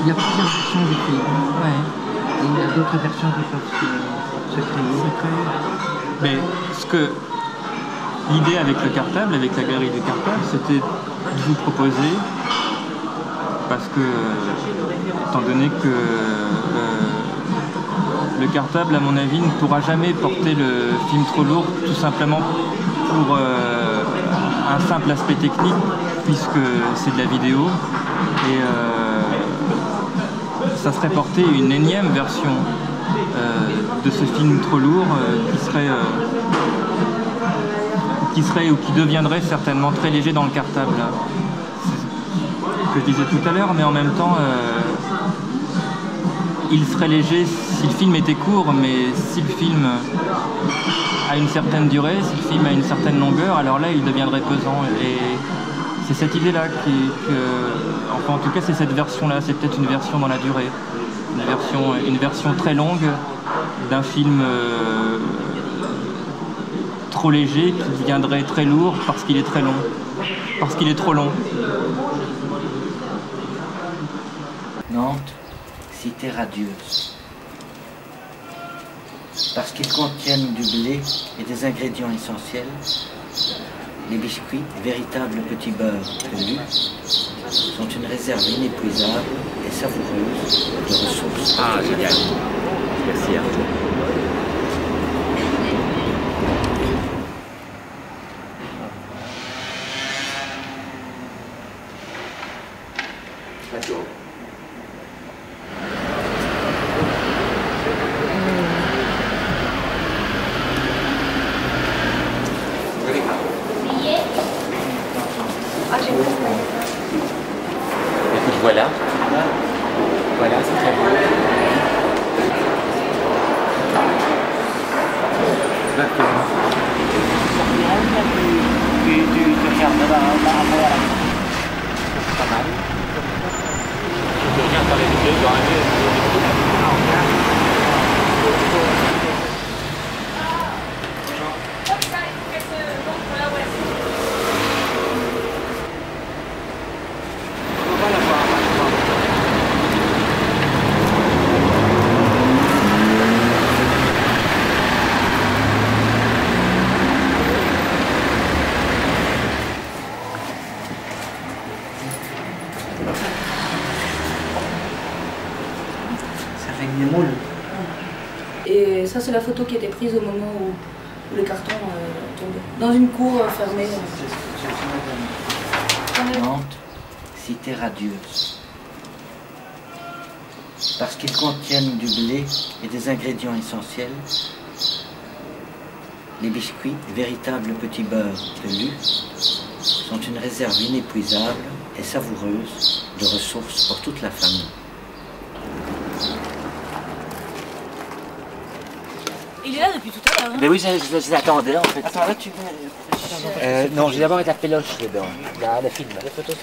Il y a plusieurs versions du film. Ouais. Et il y a d'autres versions qui peuvent se créer. Mais l'idée avec le cartable, avec la galerie du cartable, c'était de vous proposer, parce que, étant donné que le cartable, à mon avis, ne pourra jamais porter le film trop lourd, tout simplement pour un simple aspect technique, puisque c'est de la vidéo, et ça serait porter une énième version de ce film trop lourd qui serait ou qui deviendrait certainement très léger dans le cartable. Que que je disais tout à l'heure, mais en même temps, il serait léger si le film était court, mais si le film a une certaine durée, si le film a une certaine longueur, alors là, il deviendrait pesant. Et c'est cette idée-là enfin en tout cas, c'est cette version-là, c'est peut-être une version dans la durée. Une version très longue d'un film trop léger qui deviendrait très lourd parce qu'il est très long, parce qu'il est trop long. Nantes, cité radieuse. Parce qu'ils contiennent du blé et des ingrédients essentiels, les biscuits, véritables petits beurres pelus, sont une réserve inépuisable et savoureuse de ressources. Ah, génial. Merci Arthur. Écoute, voilà. Voilà, c'est très beau. D'accord. Tu regardes là, c'est pas mal. Tu regardes dans les vidéos, dans Et ça, c'est la photo qui a été prise au moment où le carton tombait. Dans une cour fermée. Nantes, cité radieuse. Parce qu'ils contiennent du blé et des ingrédients essentiels, les biscuits, véritables petits beurres pelus, sont une réserve inépuisable et savoureuse de ressources pour toute la famille. Il est là depuis tout à l'heure. Hein. Mais oui, je l'attendais là en fait. Attends, là tu veux. Non, j'ai d'abord été à Péloche dedans, le film. Les photos,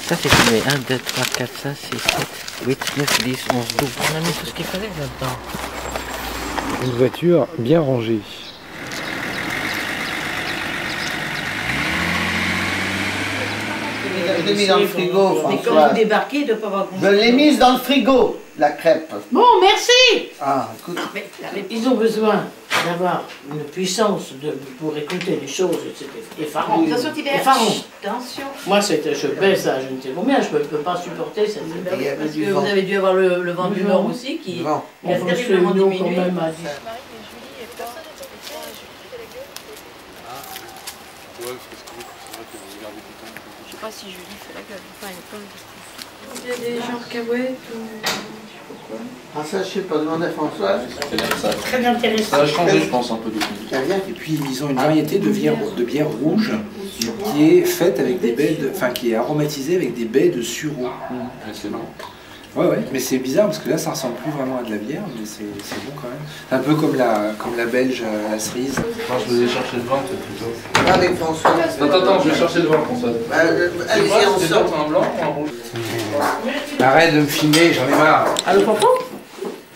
Ça c'est filmé 1, 2, 3, 4, 5, 6, 7, 8, 9, 10, 11, 12. On a mis tout ce qu'il fallait là-dedans. Une voiture bien rangée. Je l'ai mis dans le frigo, François. Mais quand vous débarquez, il ne doit pas avoir Je l'ai mise dans le frigo, la crêpe. Bon, merci. Ah, écoute. Mais ils ont besoin d'avoir une puissance pour écouter les choses, c'est effarant. Attention, Tibère. Attention. Moi, je baisse à je ne sais combien, je ne peux pas supporter cette liberté. Parce que vous avez dû avoir le vent du Nord aussi, qui a terriblement diminué. Quand même à 10. Je sais pas si Julie fait la gueule. Enfin, il y a des genres cacahuètes ou je sais pas quoi. Ah ça, je sais pas, demande à François. C'est très intéressant. Ça a changé, je pense, un peu de Et puis ils ont une variété de bière rouge qui est faite avec des baies, qui est aromatisée avec des baies de sureau. C'est bon. Ouais, mais c'est bizarre parce que là ça ressemble plus vraiment à de la bière, mais c'est bon quand même. C'est un peu comme la belge à la cerise. Moi je vais chercher le vin, plutôt. Avec François. Attends, je vais chercher le vin, François. Allez-y, on sort. Un blanc ou un rouge? Arrête de me filmer, j'en ai marre. Allô, papa?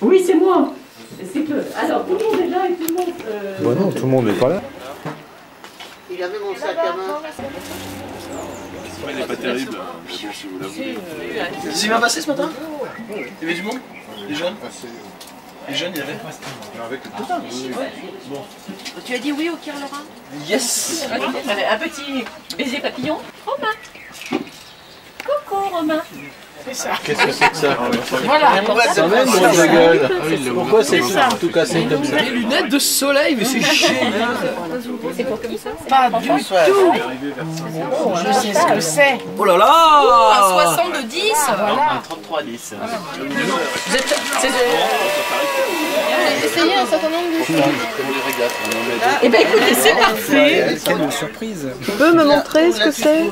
Oui, c'est moi. C'est que. Alors, tout le monde est là et tout le monde. Bon, non, tout le monde n'est pas là. Il avait mon sac à main. Il n'est pas terrible, si vous l'avez. Il s'est bien passé ce matin? Il y avait du monde? Les jeunes? Les jeunes, il y avait? Avec le total. Bon. Tu as dit oui au Kir Laurent? Yes! Un petit baiser papillon. Romain! Coucou Romain! C'est ça. Qu'est-ce que c'est que ça? Voilà. Ça même dans la gueule. Pourquoi c'est tout cassé comme ça? Des lunettes de soleil, mais c'est génial. C'est pour comme ça? Pas du tout. Je sais ce que c'est. Oh là là! Un 60 de 10. Voilà. Un 33-10. Vous êtes... Essayez un certain nombre de choses. Eh bien écoutez, c'est parfait. Quelle surprise. Tu peux me montrer ce que c'est?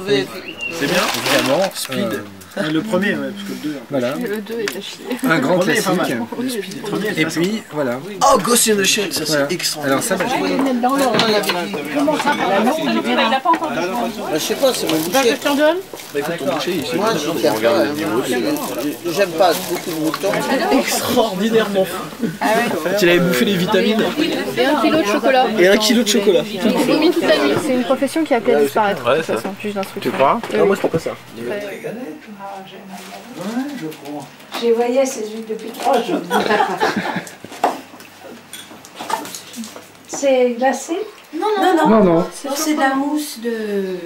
C'est bien? Évidemment. Speed. Le premier, ouais, parce que le 2. Voilà. Le 2 est à chier. Un grand Le premier est pas classique. mal. Et puis, voilà. Oh, Ghost in the Shell, ça Voilà. c'est extraordinaire. Alors ça, bah, Il a pas encore. Je sais pas, c'est mon boucher. Je t'en donne. Bah écoute, ton boucher ici. Moi, je regarde pas. J'aime pas beaucoup de moutons. Extraordinairement fou. Tu avais bouffé les vitamines. Et 1 kilo de chocolat. Et 1 kilo de chocolat. Il vomit toute la nuit. C'est une profession qui a appelé à disparaître. De toute façon, juge d'instruction. Tu crois? Non, moi je crois pas ça. Je les voyais ces huiles depuis 3 jours. C'est glacé? Non. C'est de la mousse de...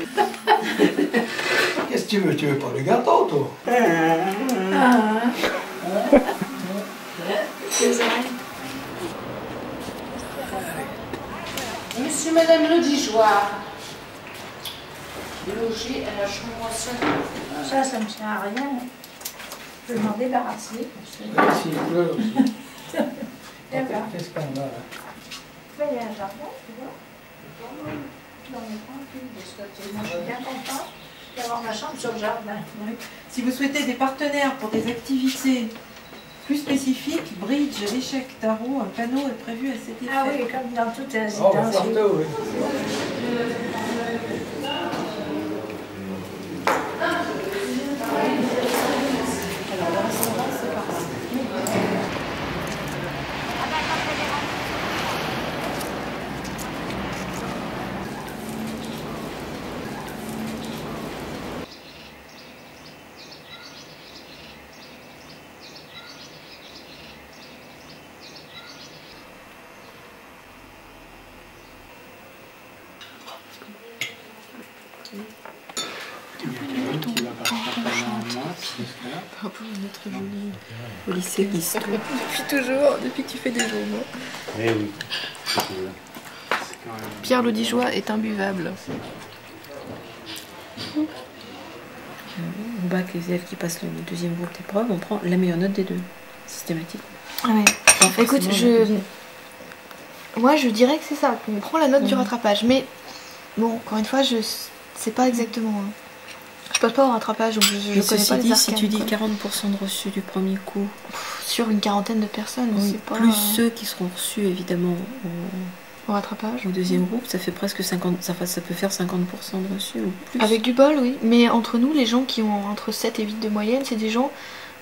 Qu'est-ce que tu veux? Tu veux pas du gâteau, toi? Monsieur, madame le Dijoire, logé à la chambre seule. Ça me tient à rien. Je vais m'en débarrasser. Merci, pleure aussi. D'accord. Qu'est-ce qu'on a là? Il y a un jardin, tu vois. Dans les tranquilles de ce côté. Moi, je suis bien contente d'avoir ma chambre sur le jardin. Si vous souhaitez des partenaires pour des activités plus spécifiques, bridge, échecs, tarot, un panneau est prévu à cet effet. Ah oui, comme dans toutes les Oh, résidences. partout, oui. Alors, le restaurant, c'est parti. Un peu notre jolie au lycée Guistot. Depuis que tu fais des journaux. Eh oui. Pierre le Dijois est imbuvable. Au bac, les élèves qui passent le deuxième groupe d'épreuves, on prend la meilleure note des deux, systématiquement. Ah ouais. Écoute, moi je dirais que c'est ça, qu'on prend la note du rattrapage. Mais bon, encore une fois, je sais pas exactement. Hein. Je passe pas au rattrapage, donc je connais pas les arcanes. Si tu dis 40% de reçus du premier coup, sur une quarantaine de personnes, oui, c'est pas... plus ceux qui seront reçus évidemment au rattrapage. Au deuxième groupe, ça fait presque 50, ça peut faire 50% de reçus ou plus. Avec du bol, oui. Mais entre nous, les gens qui ont entre 7 et 8 de moyenne, c'est des gens,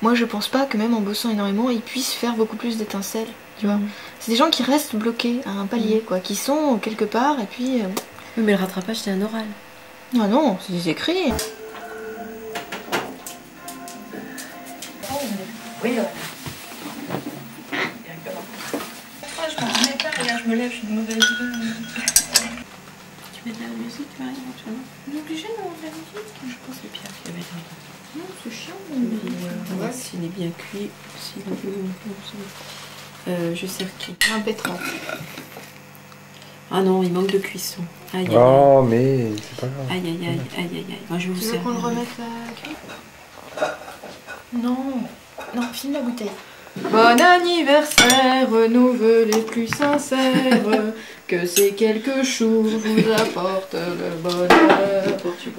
moi je pense pas que même en bossant énormément, ils puissent faire beaucoup plus d'étincelles, tu vois. C'est des gens qui restent bloqués à un palier, quoi, qui sont quelque part et puis... Oui, mais le rattrapage, c'est un oral. Ah non, c'est des écrits. Oui, voilà. Je m'en remets pas, regarde, je me lève, je suis de mauvaise humeur. Tu mets de la musique, Marie, éventuellement? On est obligé d'avoir de la musique? Je pense que c'est Pierre qui avait dit. Non, c'est chiant. On va voir s'il est bien cuit, s'il est je sers qui? Un pétrin. Ah non, il manque de cuisson. Aïe, aïe, Oh, mais c'est pas grave. aïe, aïe, aïe, aïe, aïe, aïe. Moi, je vous Tu veux sers. qu'on le remette à cuire? Non, non, filme la bouteille. Bon anniversaire, nos vœux les plus sincères, que ces quelques jours vous apportent le bonheur,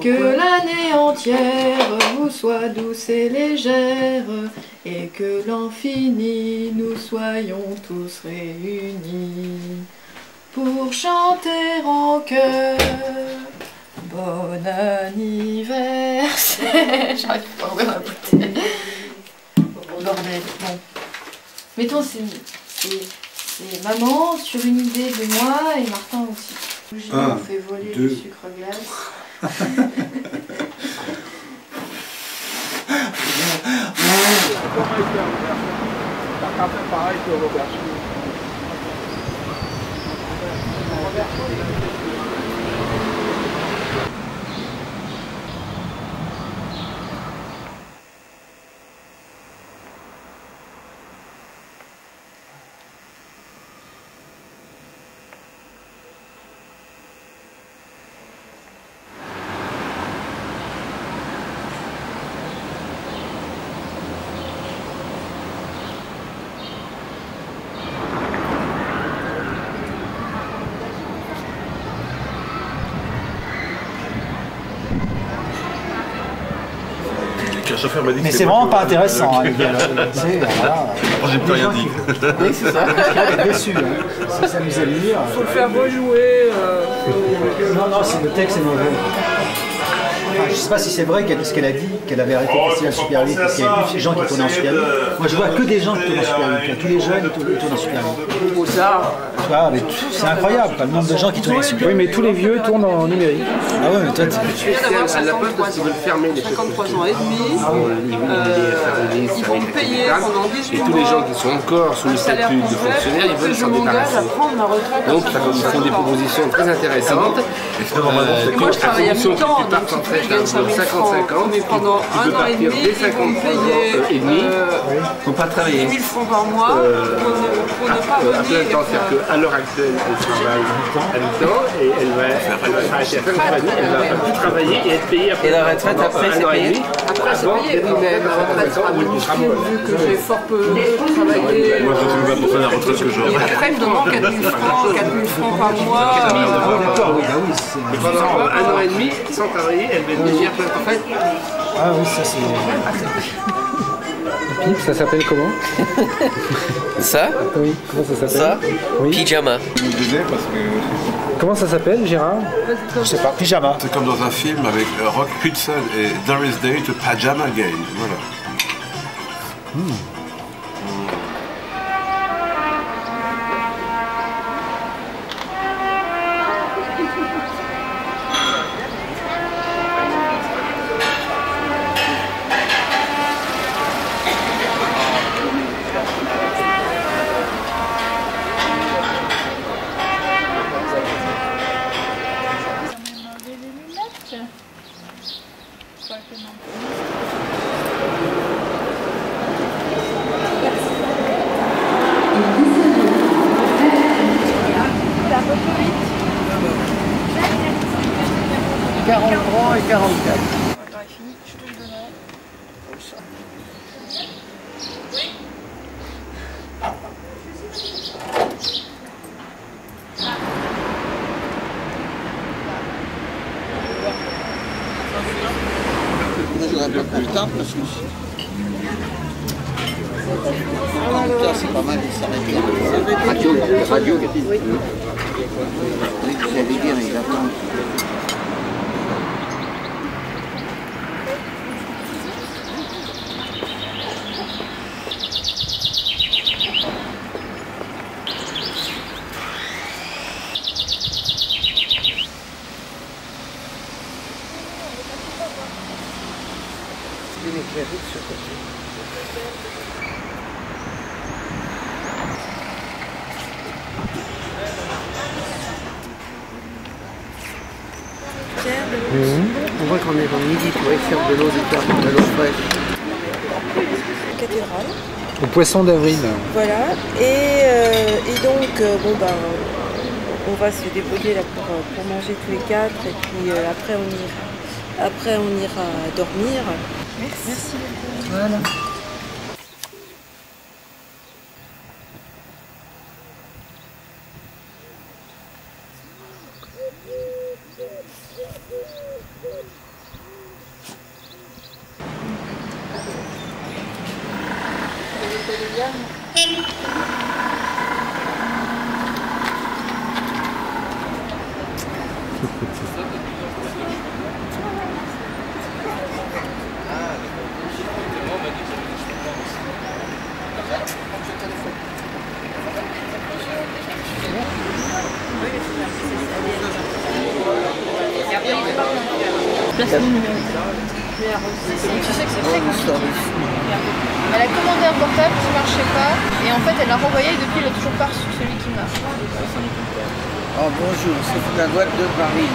que l'année entière vous soit douce et légère, et que l'an fini nous soyons tous réunis pour chanter en chœur. Bon anniversaire. J'arrive pas à ouvrir la bouteille. Bordel, bon. Mettons, c'est maman sur une idée de moi et Martin aussi. On fait voler le sucre glace. Pareil que Robert. chauffeur m'a dit mais que c'est vraiment pas intéressant. J'ai plus rien dit. Oui, c'est ça. Il est déçu. Ça s'amuse à lire. Faut le faire rejouer. Non, c'est le texte est mauvais. Enfin, je sais pas si c'est vrai ce qu'elle a dit, qu'elle avait arrêté le festival Super 8 parce qu'il y avait plus de gens qui tournaient en Super 8. Moi je vois que des gens qui tournent en Super 8. Tous les jeunes ils tournent en Super 8. C'est incroyable, le nombre de gens qui tournent en Super 8. Oui, mais tous les vieux tournent en numérique. Ah ouais, mais toi Je viens d'avoir 53 ans et demi. Ils vont me payer pendant 18 mois. Et tous les gens qui sont encore sous le statut de fonctionnaire, ils veulent s'en débarrasser. Donc ils font des propositions très intéressantes. Et moi je travaille à mi-temps, donc je gagne 5 000 francs. Mais pendant un an et demi, ils vont me payer faut pas travailler. 10 000 francs par mois pour ne pas venir. À plein temps, c'est-à-dire qu'à l'heure actuelle, elle travaille à mi-temps et elle va s'arrêter à fin de famille, elle va plus travailler et être payée après. Et la retraite après, c'est payé? Après, c'est payé, oui, mais ma retraite sera modifiée vu que j'ai fort peu travaillé. Moi, je ne sais pas pour faire la retraite que j'aurai. Et après, il me demande 4 000 francs par mois. Mais pendant un an et demi, sans travailler, elle va être légère plein temps. Ah oui, ça c'est... Ça s'appelle comment? Ça? Oui, comment ça s'appelle? Ça? Oui. Pyjama. Comment ça s'appelle, Gérard? Je sais pas, Pyjama. C'est comme dans un film avec Rock Hudson et Doris Day to Pajama Game. Voilà. Et 44. Je n'aurai pas plus tard parce que c'est pas mal de s'arrêter. Radio, oui. Oui, j'allais dire, il attend. On voit qu'on est dans le midi, pour faire de l'eau fraîche. Cathédrale. Au Poisson d'Avril. Voilà, et donc, on va se débrouiller là pour manger tous les quatre, et puis après on ira dormir. Merci. Voilà. Placement numérique. Tu sais que c'est très compliqué. Elle a commandé un portable qui ne marchait pas et en fait elle l'a renvoyé et depuis elle n'a toujours pas reçu celui qui marche. Oh bonjour, c'est la boîte de Paris.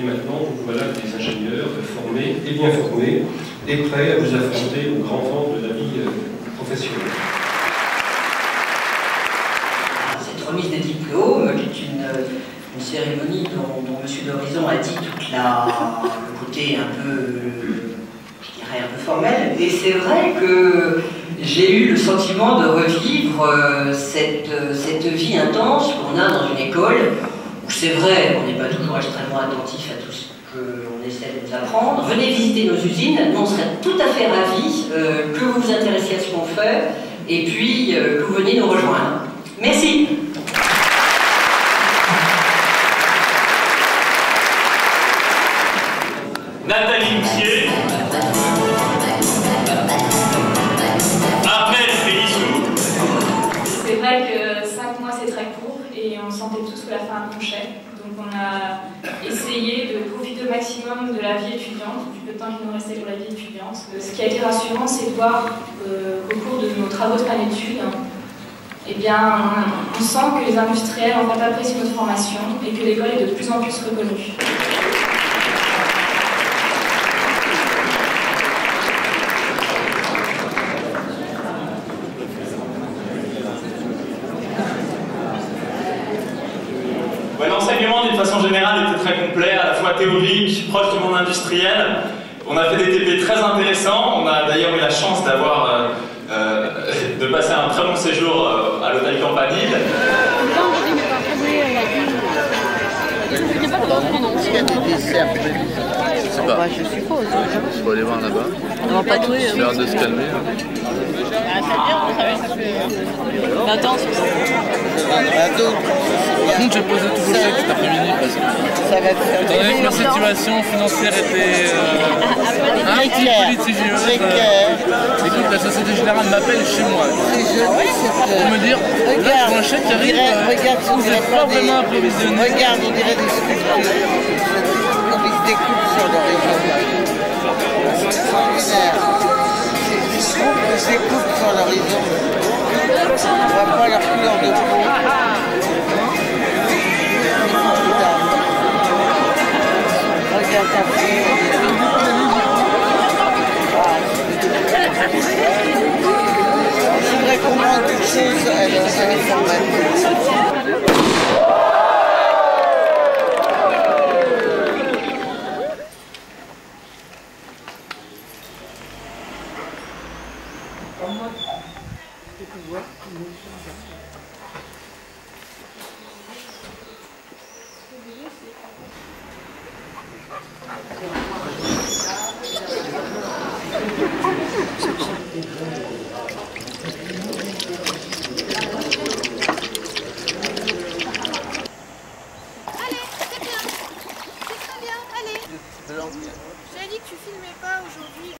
Et maintenant, vous voilà des ingénieurs formés et bien formés et prêts à vous affronter aux grands vents de la vie professionnelle. Cette remise des diplômes, qui est une cérémonie dont M. d'Horizon a dit tout le côté un peu, je dirais, un peu formel. Et c'est vrai que j'ai eu le sentiment de revivre cette vie intense qu'on a dans une école, où c'est vrai, on n'est pas toujours extrêmement attentif à tout ce qu'on essaie de nous apprendre. Venez visiter nos usines, nous on serait tout à fait ravis que vous vous intéressiez à ce qu'on fait, et puis que vous veniez nous rejoindre. Merci. Nathalie Moussier. C'est vrai que 5 mois c'est très court et on sentait tous que la fin approchait. Donc on a essayé de profiter au maximum de la vie étudiante, du peu de temps qui nous restait pour la vie étudiante. Ce qui a été rassurant, c'est de voir qu'au cours de nos travaux de fin d'études, eh bien, on sent que les industriels ont fait apprécier notre formation et que l'école est de plus en plus reconnue. L'enseignement d'une façon générale était très complet, à la fois théorique, proche du monde industriel. On a fait des TP très intéressants. On a d'ailleurs eu la chance d'avoir de passer un très bon séjour à l'hôtel Campanile. Il y a des desserts, je sais pas. Je suppose. Il faut aller voir là-bas. On va pas tout. C'est l'heure de se calmer. Attends, je vais poser tout le chèque cet après-midi parce que ça va te faire étant donné que ma situation financière était un petit peu litigieuse. Écoute, la Société Générale m'appelle chez moi pour me dire là, je vois un chèque qui arrive, vous n'êtes pas vraiment approvisionné. Regarde, on dirait des sculptures. Comme ils se découpent sur l'horizon. C'est extraordinaire. Ils se découpent sur l'horizon. On voit pas leur couleur de peau. Regarde ta fille. C'est vrai qu'on manque quelque chose, elle est formelle. J'avais dit que tu filmais pas aujourd'hui.